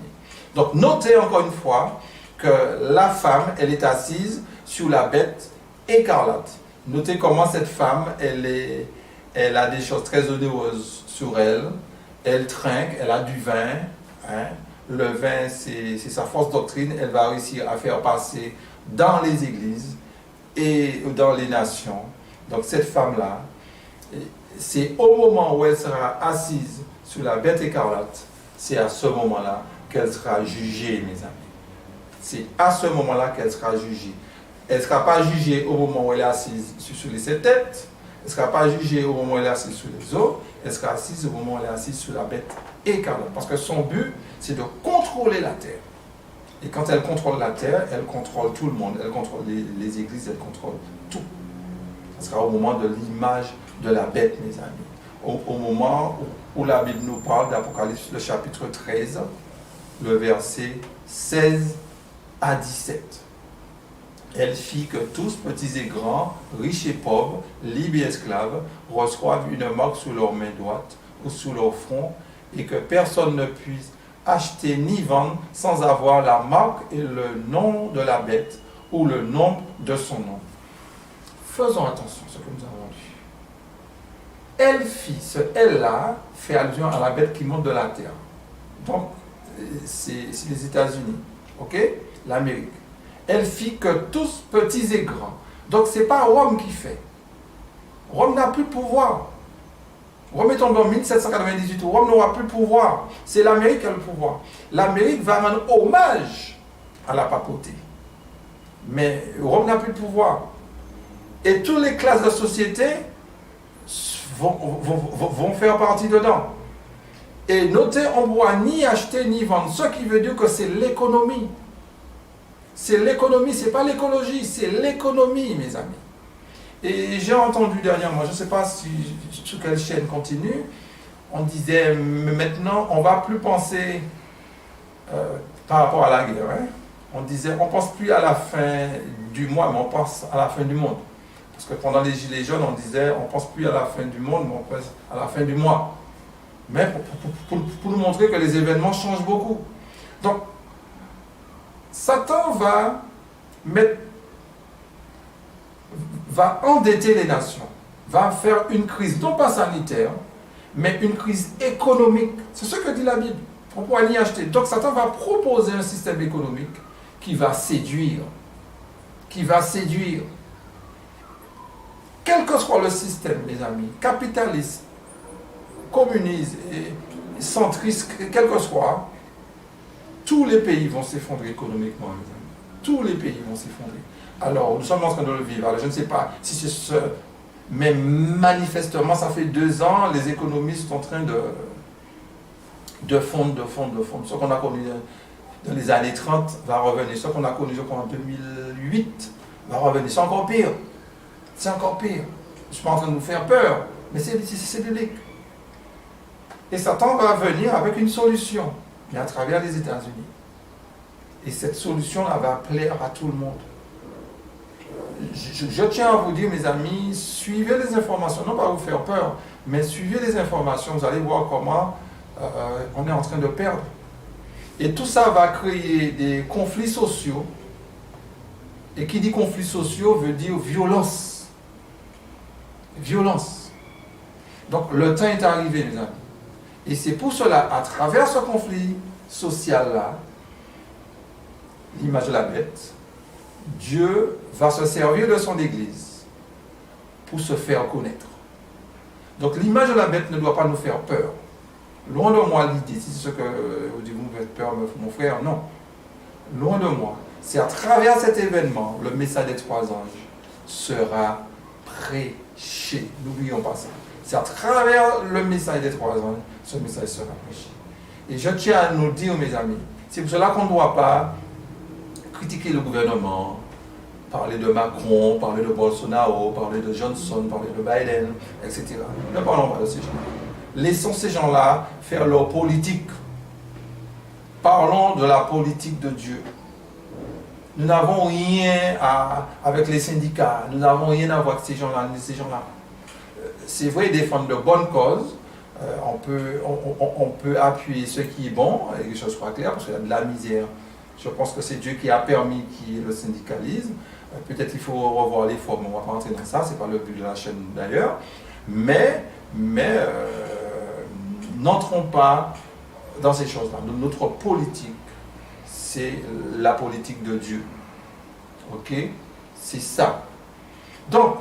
Donc, notez encore une fois que la femme, elle est assise sur la bête écarlate. Notez comment cette femme, elle a des choses très onéreuses sur elle. Elle trinque, elle a du vin. Hein. Le vin, c'est sa force doctrine. Elle va réussir à faire passer dans les églises et dans les nations. Donc cette femme-là, c'est au moment où elle sera assise sur la bête écarlate, c'est à ce moment-là qu'elle sera jugée, mes amis. C'est à ce moment-là qu'elle sera jugée. Elle ne sera pas jugée au moment où elle est assise sur les 7 têtes. Elle ne sera pas jugée au moment où elle est assise sur les eaux. Elle sera assise au moment où elle est assise sur la bête écarlate. Parce que son but, c'est de contrôler la terre. Et quand elle contrôle la terre, elle contrôle tout le monde. Elle contrôle les églises, elle contrôle tout. Ce sera au moment de l'image de la bête, mes amis. Au moment où la Bible nous parle d'Apocalypse, le chapitre 13, le verset 16 à 17. Elle fit que tous, petits et grands, riches et pauvres, libres et esclaves, reçoivent une marque sous leur main droite ou sous leur front, et que personne ne puisse acheter ni vendre sans avoir la marque et le nom de la bête ou le nom de son nom. Faisons attention à ce que nous avons lu. Elle fit, ce elle-là fait allusion à la bête qui monte de la terre. Donc, c'est les États-Unis, ok? L'Amérique. Elle fit que tous, petits et grands. Donc, ce n'est pas Rome qui fait. Rome n'a plus de pouvoir. Rome est tombé en 1798, Rome n'aura plus de pouvoir. C'est l'Amérique qui a le pouvoir. L'Amérique va rendre hommage à la papauté. Mais Rome n'a plus de pouvoir. Et toutes les classes de société vont faire partie dedans. Et notez, on ne pourra ni acheter ni vendre. Ce qui veut dire que c'est l'économie. C'est l'économie, ce n'est pas l'écologie, c'est l'économie, mes amis. Et j'ai entendu dernièrement, je ne sais pas sur quelle chaîne continue, on disait maintenant on ne va plus penser par rapport à la guerre. Hein? On disait on ne pense plus à la fin du mois, mais on pense à la fin du monde. Parce que pendant les Gilets jaunes, on disait on ne pense plus à la fin du monde, mais on pense à la fin du mois. Mais pour nous montrer que les événements changent beaucoup. Donc, Satan va endetter les nations, va faire une crise, non pas sanitaire, mais une crise économique. C'est ce que dit la Bible. On ne pourra n'y acheter. Donc Satan va proposer un système économique qui va séduire. Quel que soit le système, mes amis, capitaliste, communiste, et centriste, quel que soit, tous les pays vont s'effondrer économiquement, mes amis. Tous les pays vont s'effondrer. Alors, nous sommes en train de le vivre. Alors, je ne sais pas si c'est ce... Mais manifestement, ça fait 2 ans, les économistes sont en train de fondre. Ce qu'on a connu dans les années 30 va revenir. Ce qu'on a connu en 2008 va revenir. C'est encore pire. Je ne suis pas en train de nous faire peur, mais c'est biblique. Et Satan va venir avec une solution, mais à travers les États-Unis. Et cette solution-là va plaire à tout le monde. Je tiens à vous dire, mes amis, suivez les informations, non pas vous faire peur, mais suivez les informations, vous allez voir comment on est en train de perdre. Et tout ça va créer des conflits sociaux. Et qui dit conflits sociaux veut dire violence. Violence. Donc le temps est arrivé, mes amis. Et c'est pour cela, à travers ce conflit social-là, l'image de la bête, Dieu va se servir de son Église pour se faire connaître. Donc l'image de la bête ne doit pas nous faire peur. Loin de moi l'idée, si c'est ce que vous dites, vous faites peur, mon frère, non. Loin de moi. C'est à travers cet événement, le message des 3 anges sera prêché. N'oublions pas ça. C'est à travers le message des 3 anges, ce message sera prêché. Et je tiens à nous dire, mes amis, c'est pour cela qu'on ne doit pas critiquer le gouvernement, parler de Macron, parler de Bolsonaro, parler de Johnson, parler de Biden, etc. Ne parlons pas de ces gens-là. Laissons ces gens-là faire leur politique. Parlons de la politique de Dieu. Nous n'avons rien avec les syndicats, nous n'avons rien à voir avec ces gens-là. C'est vrai, défendre de bonnes causes, on peut appuyer ce qui est bon, et que les choses soient claires, parce qu'il y a de la misère. Je pense que c'est Dieu qui a permis qu'il y ait le syndicalisme. Peut-être qu'il faut revoir les formes, on ne va pas entrer dans ça, ce n'est pas le but de la chaîne d'ailleurs. Mais n'entrons pas dans ces choses-là. Notre politique, c'est la politique de Dieu. Ok? C'est ça. Donc,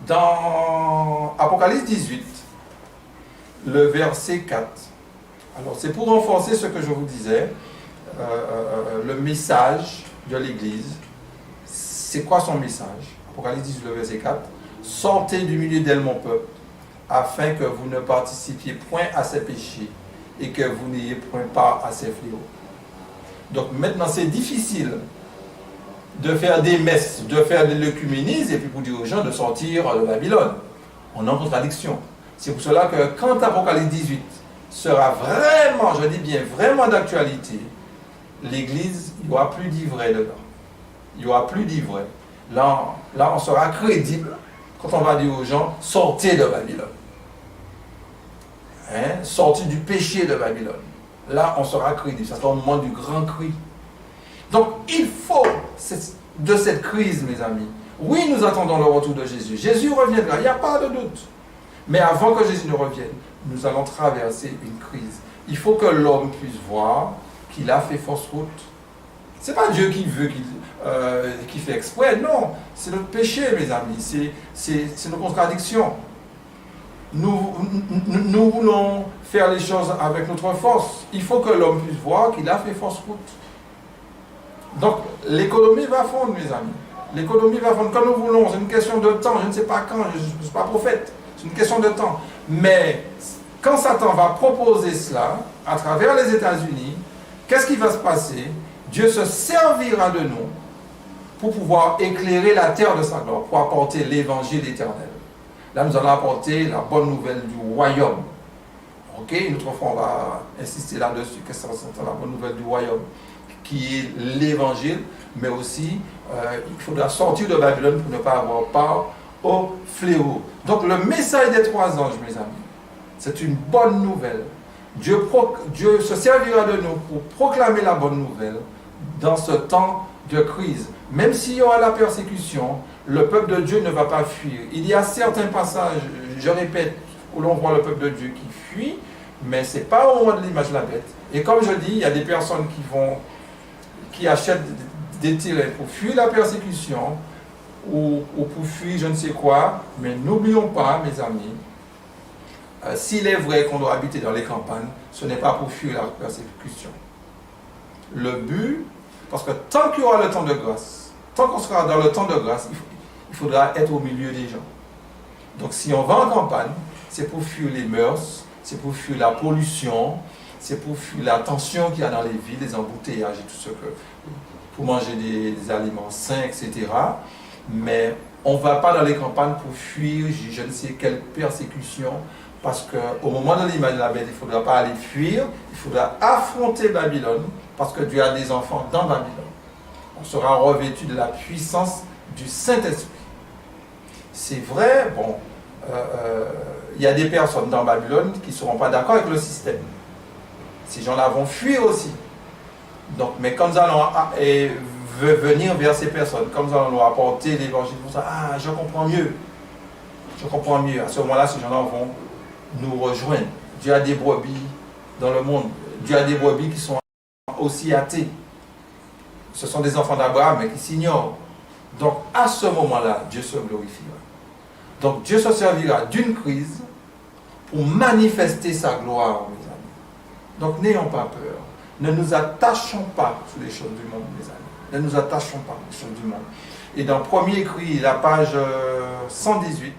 dans Apocalypse 18, le verset 4, alors c'est pour renforcer ce que je vous disais, le message de l'Église. C'est quoi son message? Apocalypse 18, le verset 4. Sortez du milieu d'elle, mon peuple, afin que vous ne participiez point à ses péchés et que vous n'ayez point part à ses fléaux. Donc maintenant, c'est difficile de faire des messes, de faire de l'œcuménisme et puis pour dire aux gens de sortir de Babylone. On est en contradiction. C'est pour cela que quand Apocalypse 18 sera vraiment, je dis bien vraiment d'actualité, l'Église, il n'y aura plus d'ivraie dedans. Il n'y aura plus d'ivraie. Là, on sera crédible quand on va dire aux gens, sortez de Babylone. Sortez du péché de Babylone. Là, on sera crédible. Ça sera au moment du grand cri. Donc, il faut de cette crise, mes amis. Oui, nous attendons le retour de Jésus. Jésus reviendra, il n'y a pas de doute. Mais avant que Jésus ne revienne, nous allons traverser une crise. Il faut que l'homme puisse voir qu'il a fait fausse route. Ce n'est pas Dieu qui veut qui fait exprès, non. C'est notre péché, mes amis. C'est nos contradictions. Nous voulons faire les choses avec notre force. Il faut que l'homme puisse voir qu'il a fait fausse route. Donc, l'économie va fondre, mes amis. L'économie va fondre. Quand nous voulons, c'est une question de temps. Je ne sais pas quand, je ne suis pas prophète. C'est une question de temps. Mais, quand Satan va proposer cela, à travers les États-Unis, qu'est-ce qui va se passer? Dieu se servira de nous pour pouvoir éclairer la terre de sa gloire, pour apporter l'évangile éternel. Là, nous allons apporter la bonne nouvelle du royaume. Ok? Une autre fois, on va insister là-dessus, que c'est la bonne nouvelle du royaume, qui est l'évangile, mais aussi, il faudra sortir de Babylone pour ne pas avoir part au fléau. Donc, le message des 3 anges, mes amis, c'est une bonne nouvelle. Dieu se servira de nous pour proclamer la bonne nouvelle dans ce temps de crise. Même s'il y aura la persécution, le peuple de Dieu ne va pas fuir. Il y a certains passages, je répète, où l'on voit le peuple de Dieu qui fuit, mais ce n'est pas au moment de l'image de la bête. Et comme je dis, il y a des personnes qui achètent des terrains pour fuir la persécution ou pour fuir je ne sais quoi, mais n'oublions pas, mes amis, s'il est vrai qu'on doit habiter dans les campagnes, ce n'est pas pour fuir la persécution. Le but, parce que tant qu'il y aura le temps de grâce, tant qu'on sera dans le temps de grâce, il faudra être au milieu des gens. Donc si on va en campagne, c'est pour fuir les mœurs, c'est pour fuir la pollution, c'est pour fuir la tension qu'il y a dans les villes, les embouteillages et tout ce que... pour manger des aliments sains, etc. Mais on ne va pas dans les campagnes pour fuir je ne sais quelle persécution, parce qu'au moment de l'image de la bête, il ne faudra pas aller fuir, il faudra affronter Babylone, parce que Dieu a des enfants dans Babylone. On sera revêtu de la puissance du Saint-Esprit. C'est vrai, bon, il y a des personnes dans Babylone qui ne seront pas d'accord avec le système. Ces gens-là vont fuir aussi. Donc, mais quand nous allons venir vers ces personnes, comme nous allons leur apporter l'évangile, je comprends mieux. Je comprends mieux. À ce moment-là, ces gens-là vont nous rejoindre. Dieu a des brebis dans le monde. Dieu a des brebis qui sont aussi athées. Ce sont des enfants d'Abraham, mais qui s'ignorent. Donc, à ce moment-là, Dieu se glorifiera. Donc, Dieu se servira d'une crise pour manifester sa gloire, mes amis. Donc, n'ayons pas peur. Ne nous attachons pas sur les choses du monde, mes amis. Ne nous attachons pas aux choses du monde. Et dans Premier Cri, la page 118,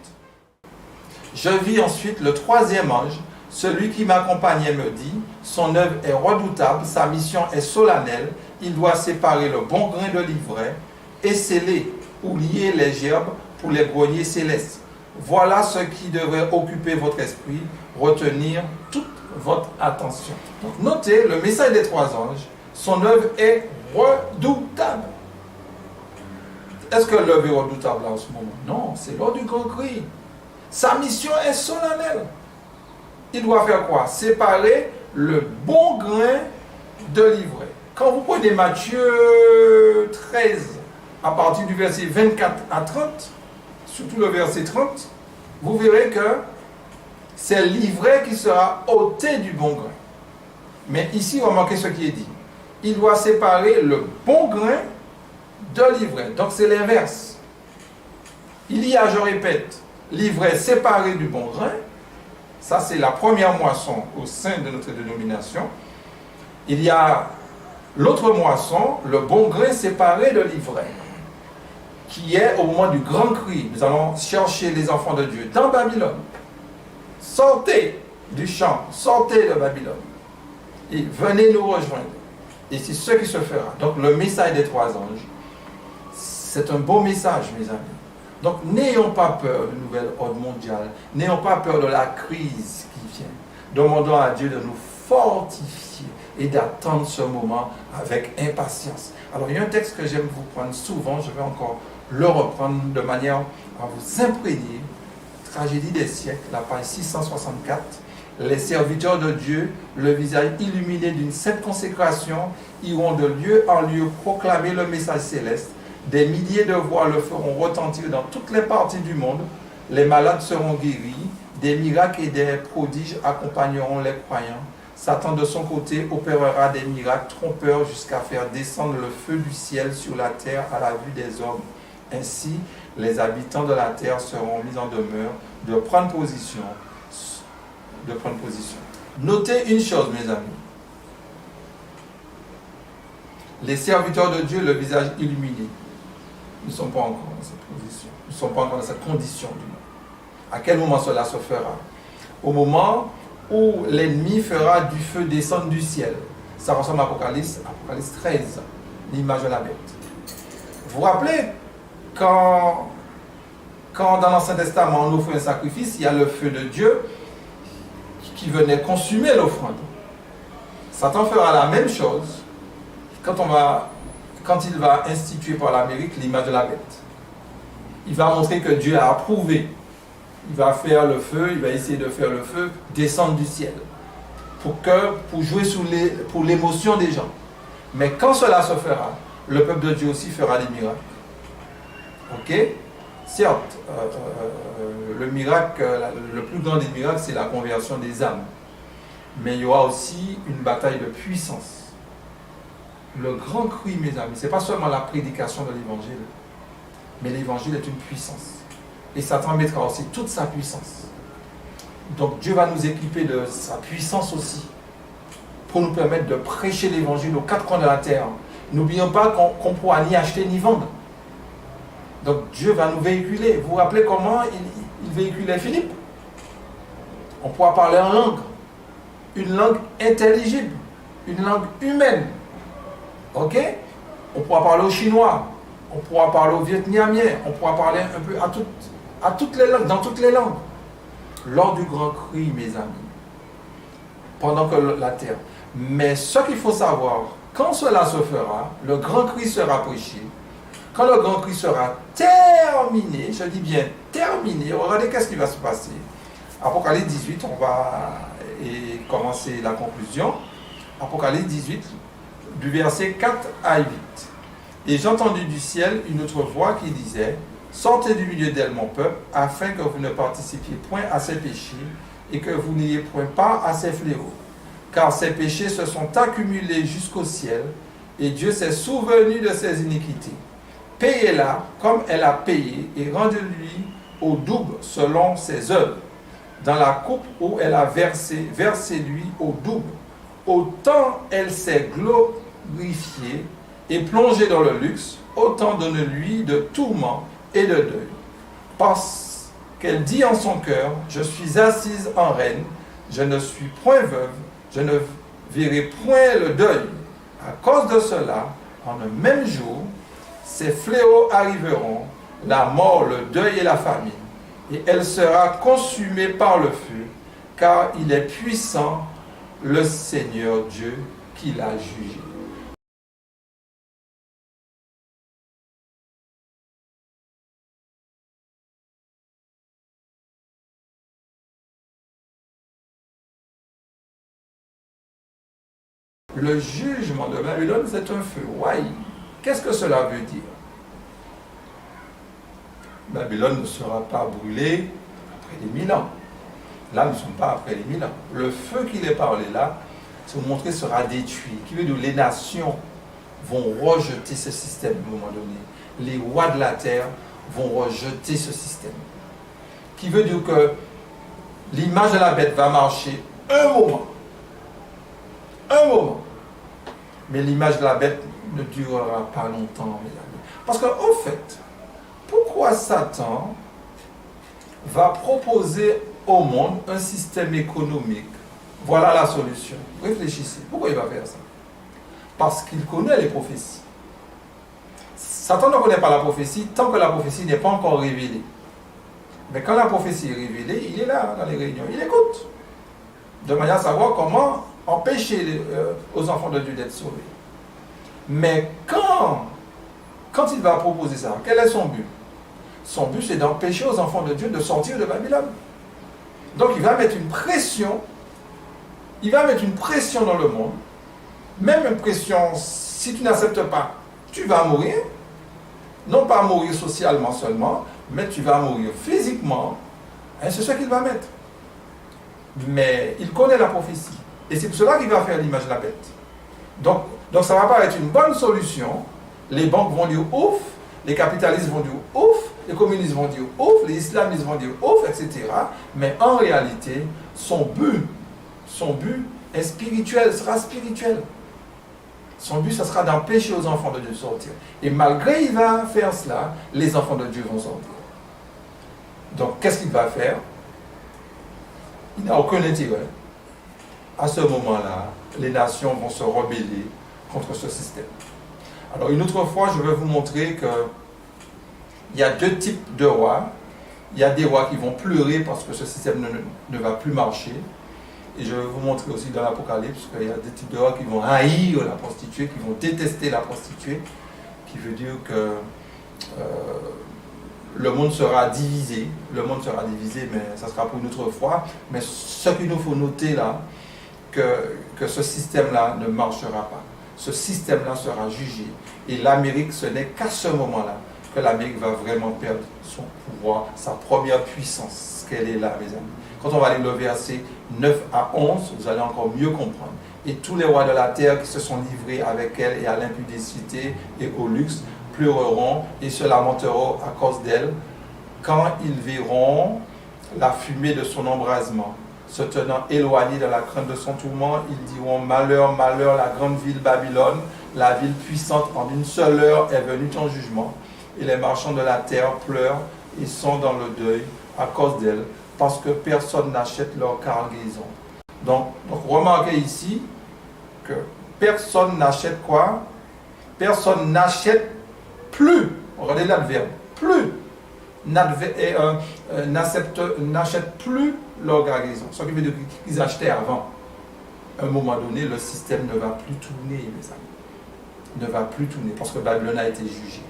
je vis ensuite le 3e ange, celui qui m'accompagnait me dit, son œuvre est redoutable, sa mission est solennelle, il doit séparer le bon grain de l'ivraie et sceller ou lier les gerbes pour les greniers célestes. Voilà ce qui devrait occuper votre esprit, retenir toute votre attention. Donc notez, le message des trois anges, son œuvre est redoutable. Est-ce que l'œuvre est redoutable en ce moment? Non, c'est lors du grand cri. Sa mission est solennelle. Il doit faire quoi? Séparer le bon grain de l'ivraie. Quand vous prenez Matthieu 13, à partir du verset 24 à 30, surtout le verset 30, vous verrez que c'est l'ivraie qui sera ôtée du bon grain. Mais ici, remarquez ce qui est dit. Il doit séparer le bon grain de l'ivraie. Donc c'est l'inverse. Il y a, je répète, l'ivraie séparée du bon grain. Ça, c'est la première moisson au sein de notre dénomination. Il y a l'autre moisson, le bon grain séparé de l'ivraie, qui est au moment du grand cri. Nous allons chercher les enfants de Dieu dans Babylone. Sortez du champ, sortez de Babylone. Et venez nous rejoindre. Et c'est ce qui se fera. Donc le message des trois anges, c'est un beau message, mes amis. Donc n'ayons pas peur du nouvel ordre mondial. N'ayons pas peur de la crise qui vient. Demandons à Dieu de nous fortifier et d'attendre ce moment avec impatience. Alors il y a un texte que j'aime vous prendre souvent, je vais encore le reprendre de manière à vous imprégner. Tragédie des siècles, la page 664. Les serviteurs de Dieu, le visage illuminé d'une sainte consécration, iront de lieu en lieu proclamer le message céleste. Des milliers de voix le feront retentir dans toutes les parties du monde. Les malades seront guéris. Des miracles et des prodiges accompagneront les croyants. Satan, de son côté, opérera des miracles trompeurs jusqu'à faire descendre le feu du ciel sur la terre à la vue des hommes. Ainsi, les habitants de la terre seront mis en demeure de prendre position. Notez une chose, mes amis. Les serviteurs de Dieu, le visage illuminé, ne sont pas encore dans cette position. Nous ne sommes pas encore dans cette condition du monde. À quel moment cela se fera? Au moment où l'ennemi fera du feu descendre du ciel. Ça ressemble à Apocalypse 13, l'image de la bête. Vous vous rappelez, quand dans l'Ancien Testament on offre un sacrifice, il y a le feu de Dieu qui venait consumer l'offrande. Satan fera la même chose quand il va instituer par l'Amérique l'image de la bête. Il va montrer que Dieu a approuvé. Il va faire le feu, il va essayer de faire le feu descendre du ciel pour jouer pour l'émotion des gens. Mais quand cela se fera, le peuple de Dieu aussi fera des miracles. Ok? Certes, le miracle, le plus grand des miracles, c'est la conversion des âmes. Mais il y aura aussi une bataille de puissance. Le grand cri, mes amis, ce n'est pas seulement la prédication de l'évangile, mais l'évangile est une puissance. Et Satan mettra aussi toute sa puissance. Donc Dieu va nous équiper de sa puissance aussi, pour nous permettre de prêcher l'évangile aux quatre coins de la terre. N'oublions pas qu'on ne pourra ni acheter ni vendre. Donc Dieu va nous véhiculer. Vous vous rappelez comment il véhiculait Philippe? On pourra parler en langue. Une langue intelligible. Une langue humaine. Ok? On pourra parler au chinois. On pourra parler au vietnamien. On pourra parler un peu à toutes les langues, dans toutes les langues. Lors du grand cri, mes amis. Pendant que la terre. Mais ce qu'il faut savoir, quand cela se fera, le grand cri sera prêché. Quand le grand cri sera terminé, je dis bien terminé, regardez qu'est-ce qui va se passer. Apocalypse 18, on va commencer la conclusion. Apocalypse 18, du verset 4 à 8. Et j'ai entendu du ciel une autre voix qui disait: sortez du milieu d'elle, mon peuple, afin que vous ne participiez point à ses péchés et que vous n'ayez point part à ses fléaux. Car ses péchés se sont accumulés jusqu'au ciel et Dieu s'est souvenu de ses iniquités. Payez-la comme elle a payé et rendez-lui au double selon ses œuvres. Dans la coupe où elle a versé, versez-lui au double. Autant elle s'est glorifiée et plongée dans le luxe, autant donne-lui de tourments et de deuil. Parce qu'elle dit en son cœur: je suis assise en reine, je ne suis point veuve, je ne verrai point le deuil. À cause de cela, en un même jour, ces fléaux arriveront, la mort, le deuil et la famine, et elle sera consumée par le feu, car il est puissant, le Seigneur Dieu, qui l'a jugé. Le jugement de Babylone, c'est un feu. Ouais. Qu'est-ce que cela veut dire? Babylone ne sera pas brûlée après les 1000 ans. Là, nous ne sommes pas après les 1000 ans. Le feu qu'il est parlé là, c'est pour montrer sera détruit. Qui veut dire les nations vont rejeter ce système à un moment donné. Les rois de la terre vont rejeter ce système. Qui veut dire que l'image de la bête va marcher un moment. Un moment. Mais l'image de la bête ne durera pas longtemps, mes amis. Parce qu'au fait, pourquoi Satan va proposer au monde un système économique? Voilà la solution. Réfléchissez. Pourquoi il va faire ça? Parce qu'il connaît les prophéties. Satan ne connaît pas la prophétie tant que la prophétie n'est pas encore révélée. Mais quand la prophétie est révélée, il est là dans les réunions, il écoute. De manière à savoir comment empêcher aux enfants de Dieu d'être sauvés. Mais quand il va proposer ça, quel est son but? Son but, c'est d'empêcher aux enfants de Dieu de sortir de Babylone. Donc il va mettre une pression, dans le monde, même une pression, si tu n'acceptes pas, tu vas mourir, non pas mourir socialement seulement, mais tu vas mourir physiquement, et c'est ce qu'il va mettre. Mais il connaît la prophétie, et c'est pour cela qu'il va faire l'image de la bête. Donc ça va pas être une bonne solution. Les banques vont dire ouf, les capitalistes vont dire ouf, les communistes vont dire ouf, les islamistes vont dire ouf, etc. Mais en réalité, son but est spirituel, sera spirituel. Son but, ce sera d'empêcher aux enfants de Dieu de sortir. Et malgré qu'il va faire cela, les enfants de Dieu vont sortir. Donc, qu'est-ce qu'il va faire? Il n'a aucun intérêt. À ce moment-là, les nations vont se rebeller contre ce système. Alors, une autre fois, je vais vous montrer qu'il y a deux types de rois. Il y a des rois qui vont pleurer parce que ce système ne va plus marcher. Et je vais vous montrer aussi dans l'Apocalypse qu'il y a des types de rois qui vont haïr la prostituée, qui vont détester la prostituée, qui veut dire que le monde sera divisé. Le monde sera divisé, mais ça sera pour une autre fois. Mais ce qu'il nous faut noter là, que ce système-là ne marchera pas. Ce système-là sera jugé. Et l'Amérique, ce n'est qu'à ce moment-là que l'Amérique va vraiment perdre son pouvoir, sa première puissance, qu'elle est là, mes amis. Quand on va lire le verset 9 à 11, vous allez encore mieux comprendre. Et tous les rois de la terre qui se sont livrés avec elle et à l'impudicité et au luxe pleureront et se lamenteront à cause d'elle quand ils verront la fumée de son embrasement. Se tenant éloignés de la crainte de son tourment, ils diront: malheur, malheur, la grande ville Babylone, la ville puissante, en une seule heure est venue ton jugement. Et les marchands de la terre pleurent et sont dans le deuil à cause d'elle, parce que personne n'achète leur cargaison. Donc remarquez ici que personne n'achète quoi? Personne n'achète plus. Regardez l'adverbe. Plus. N'achète plus leur cargaison. Ce qui veut dire qu'ils achetaient avant. À un moment donné, le système ne va plus tourner, mes amis. Ne va plus tourner, parce que Babylone a été jugée.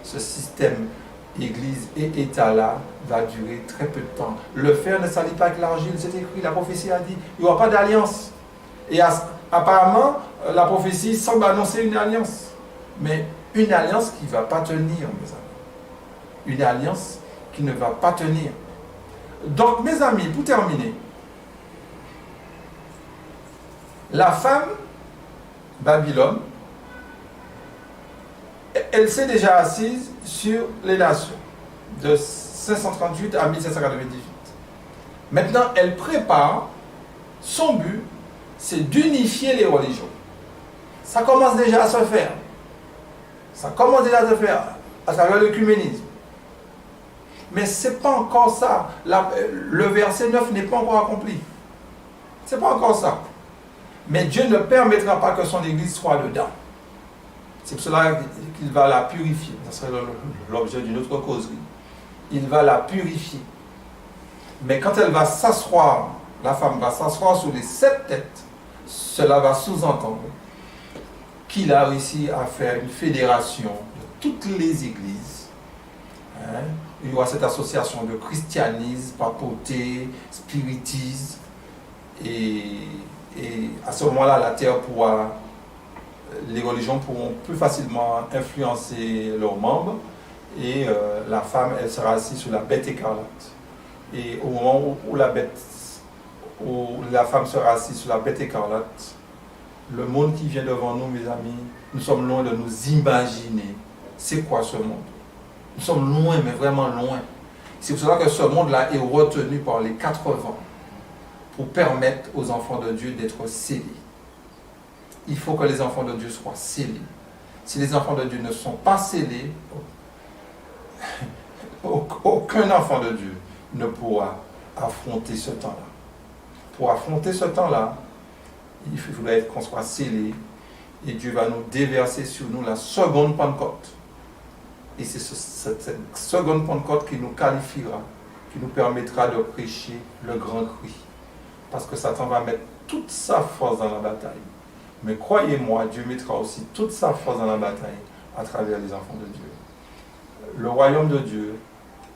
Ce système Église et État là va durer très peu de temps. Le fer ne s'allie pas avec l'argile, c'est écrit, la prophétie a dit, il n'y aura pas d'alliance. Et apparemment, la prophétie semble annoncer une alliance. Mais une alliance qui ne va pas tenir, mes amis. Une alliance qui ne va pas tenir. Donc, mes amis, pour terminer, la femme, Babylone, elle s'est déjà assise sur les nations, de 538 à 1798. Maintenant, elle prépare, son but, c'est d'unifier les religions. Ça commence déjà à se faire. Ça commence déjà à se faire à travers l'œcuménisme. Mais ce n'est pas encore ça. Le verset 9 n'est pas encore accompli. Ce n'est pas encore ça. Mais Dieu ne permettra pas que son Église soit dedans. C'est pour cela qu'il va la purifier. Ce serait l'objet d'une autre causerie. Il va la purifier. Mais quand elle va s'asseoir, la femme va s'asseoir sur les 7 têtes, cela va sous-entendre qu'il a réussi à faire une fédération de toutes les églises. Hein? Il y aura cette association de christianisme, papauté, spiritisme, et à ce moment-là, la terre pourra, les religions pourront plus facilement influencer leurs membres, et la femme, elle sera assise sur la bête écarlate. Et au moment où la femme sera assise sur la bête écarlate, le monde qui vient devant nous, mes amis, nous sommes loin de nous imaginer c'est quoi ce monde. Nous sommes loin, mais vraiment loin. C'est pour cela que ce monde-là est retenu par les 4 vents pour permettre aux enfants de Dieu d'être scellés. Il faut que les enfants de Dieu soient scellés. Si les enfants de Dieu ne sont pas scellés, aucun enfant de Dieu ne pourra affronter ce temps-là. Pour affronter ce temps-là, il faudrait qu'on soit scellés et Dieu va nous déverser sur nous la seconde Pentecôte. Et c'est cette seconde Pentecôte qui nous qualifiera, qui nous permettra de prêcher le grand cri. Parce que Satan va mettre toute sa force dans la bataille. Mais croyez-moi, Dieu mettra aussi toute sa force dans la bataille à travers les enfants de Dieu. Le royaume de Dieu,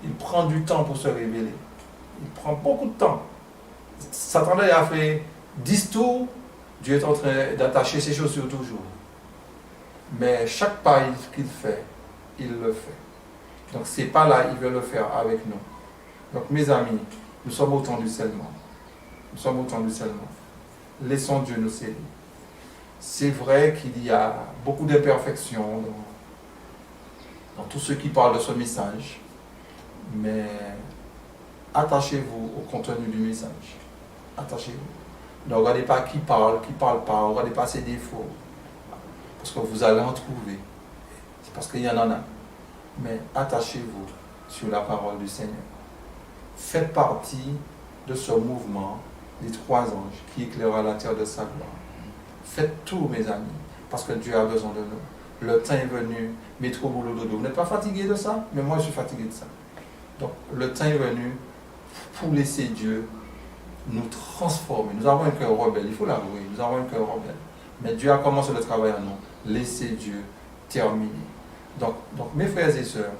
il prend du temps pour se révéler. Il prend beaucoup de temps. Satan a fait 10 tours, Dieu est en train d'attacher ses chaussures toujours. Mais chaque pas qu'il fait, il le fait. Donc ces pas-là, il veut le faire avec nous. Donc mes amis, nous sommes au temps du scellement. Nous sommes au temps du scellement. Laissons Dieu nous sceller. C'est vrai qu'il y a beaucoup d'imperfections dans tous ceux qui parlent de ce message, mais attachez-vous au contenu du message. Attachez-vous. Ne regardez pas qui parle pas, ne regardez pas ses défauts, parce que vous allez en trouver. C'est parce qu'il y en a. Mais attachez-vous sur la parole du Seigneur. Faites partie de ce mouvement des 3 anges qui éclairera la terre de sa gloire. Faites tout, mes amis, parce que Dieu a besoin de nous. Le temps est venu, métro, boulot, dodo. Vous n'êtes pas fatigué de ça? Mais moi, je suis fatigué de ça. Donc, le temps est venu pour laisser Dieu nous transformer. Nous avons un cœur rebelle, il faut l'avouer. Nous avons un cœur rebelle. Mais Dieu a commencé le travail en nous. Laissez Dieu terminer. Donc, mes frères et sœurs,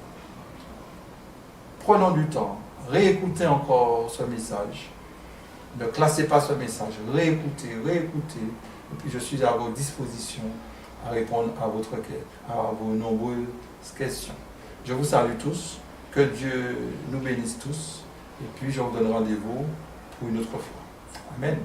prenons du temps, réécoutez encore ce message. Ne classez pas ce message, réécoutez. Et puis je suis à votre disposition à répondre à vos nombreuses questions. Je vous salue tous, que Dieu nous bénisse tous, et puis je vous donne rendez-vous pour une autre fois. Amen.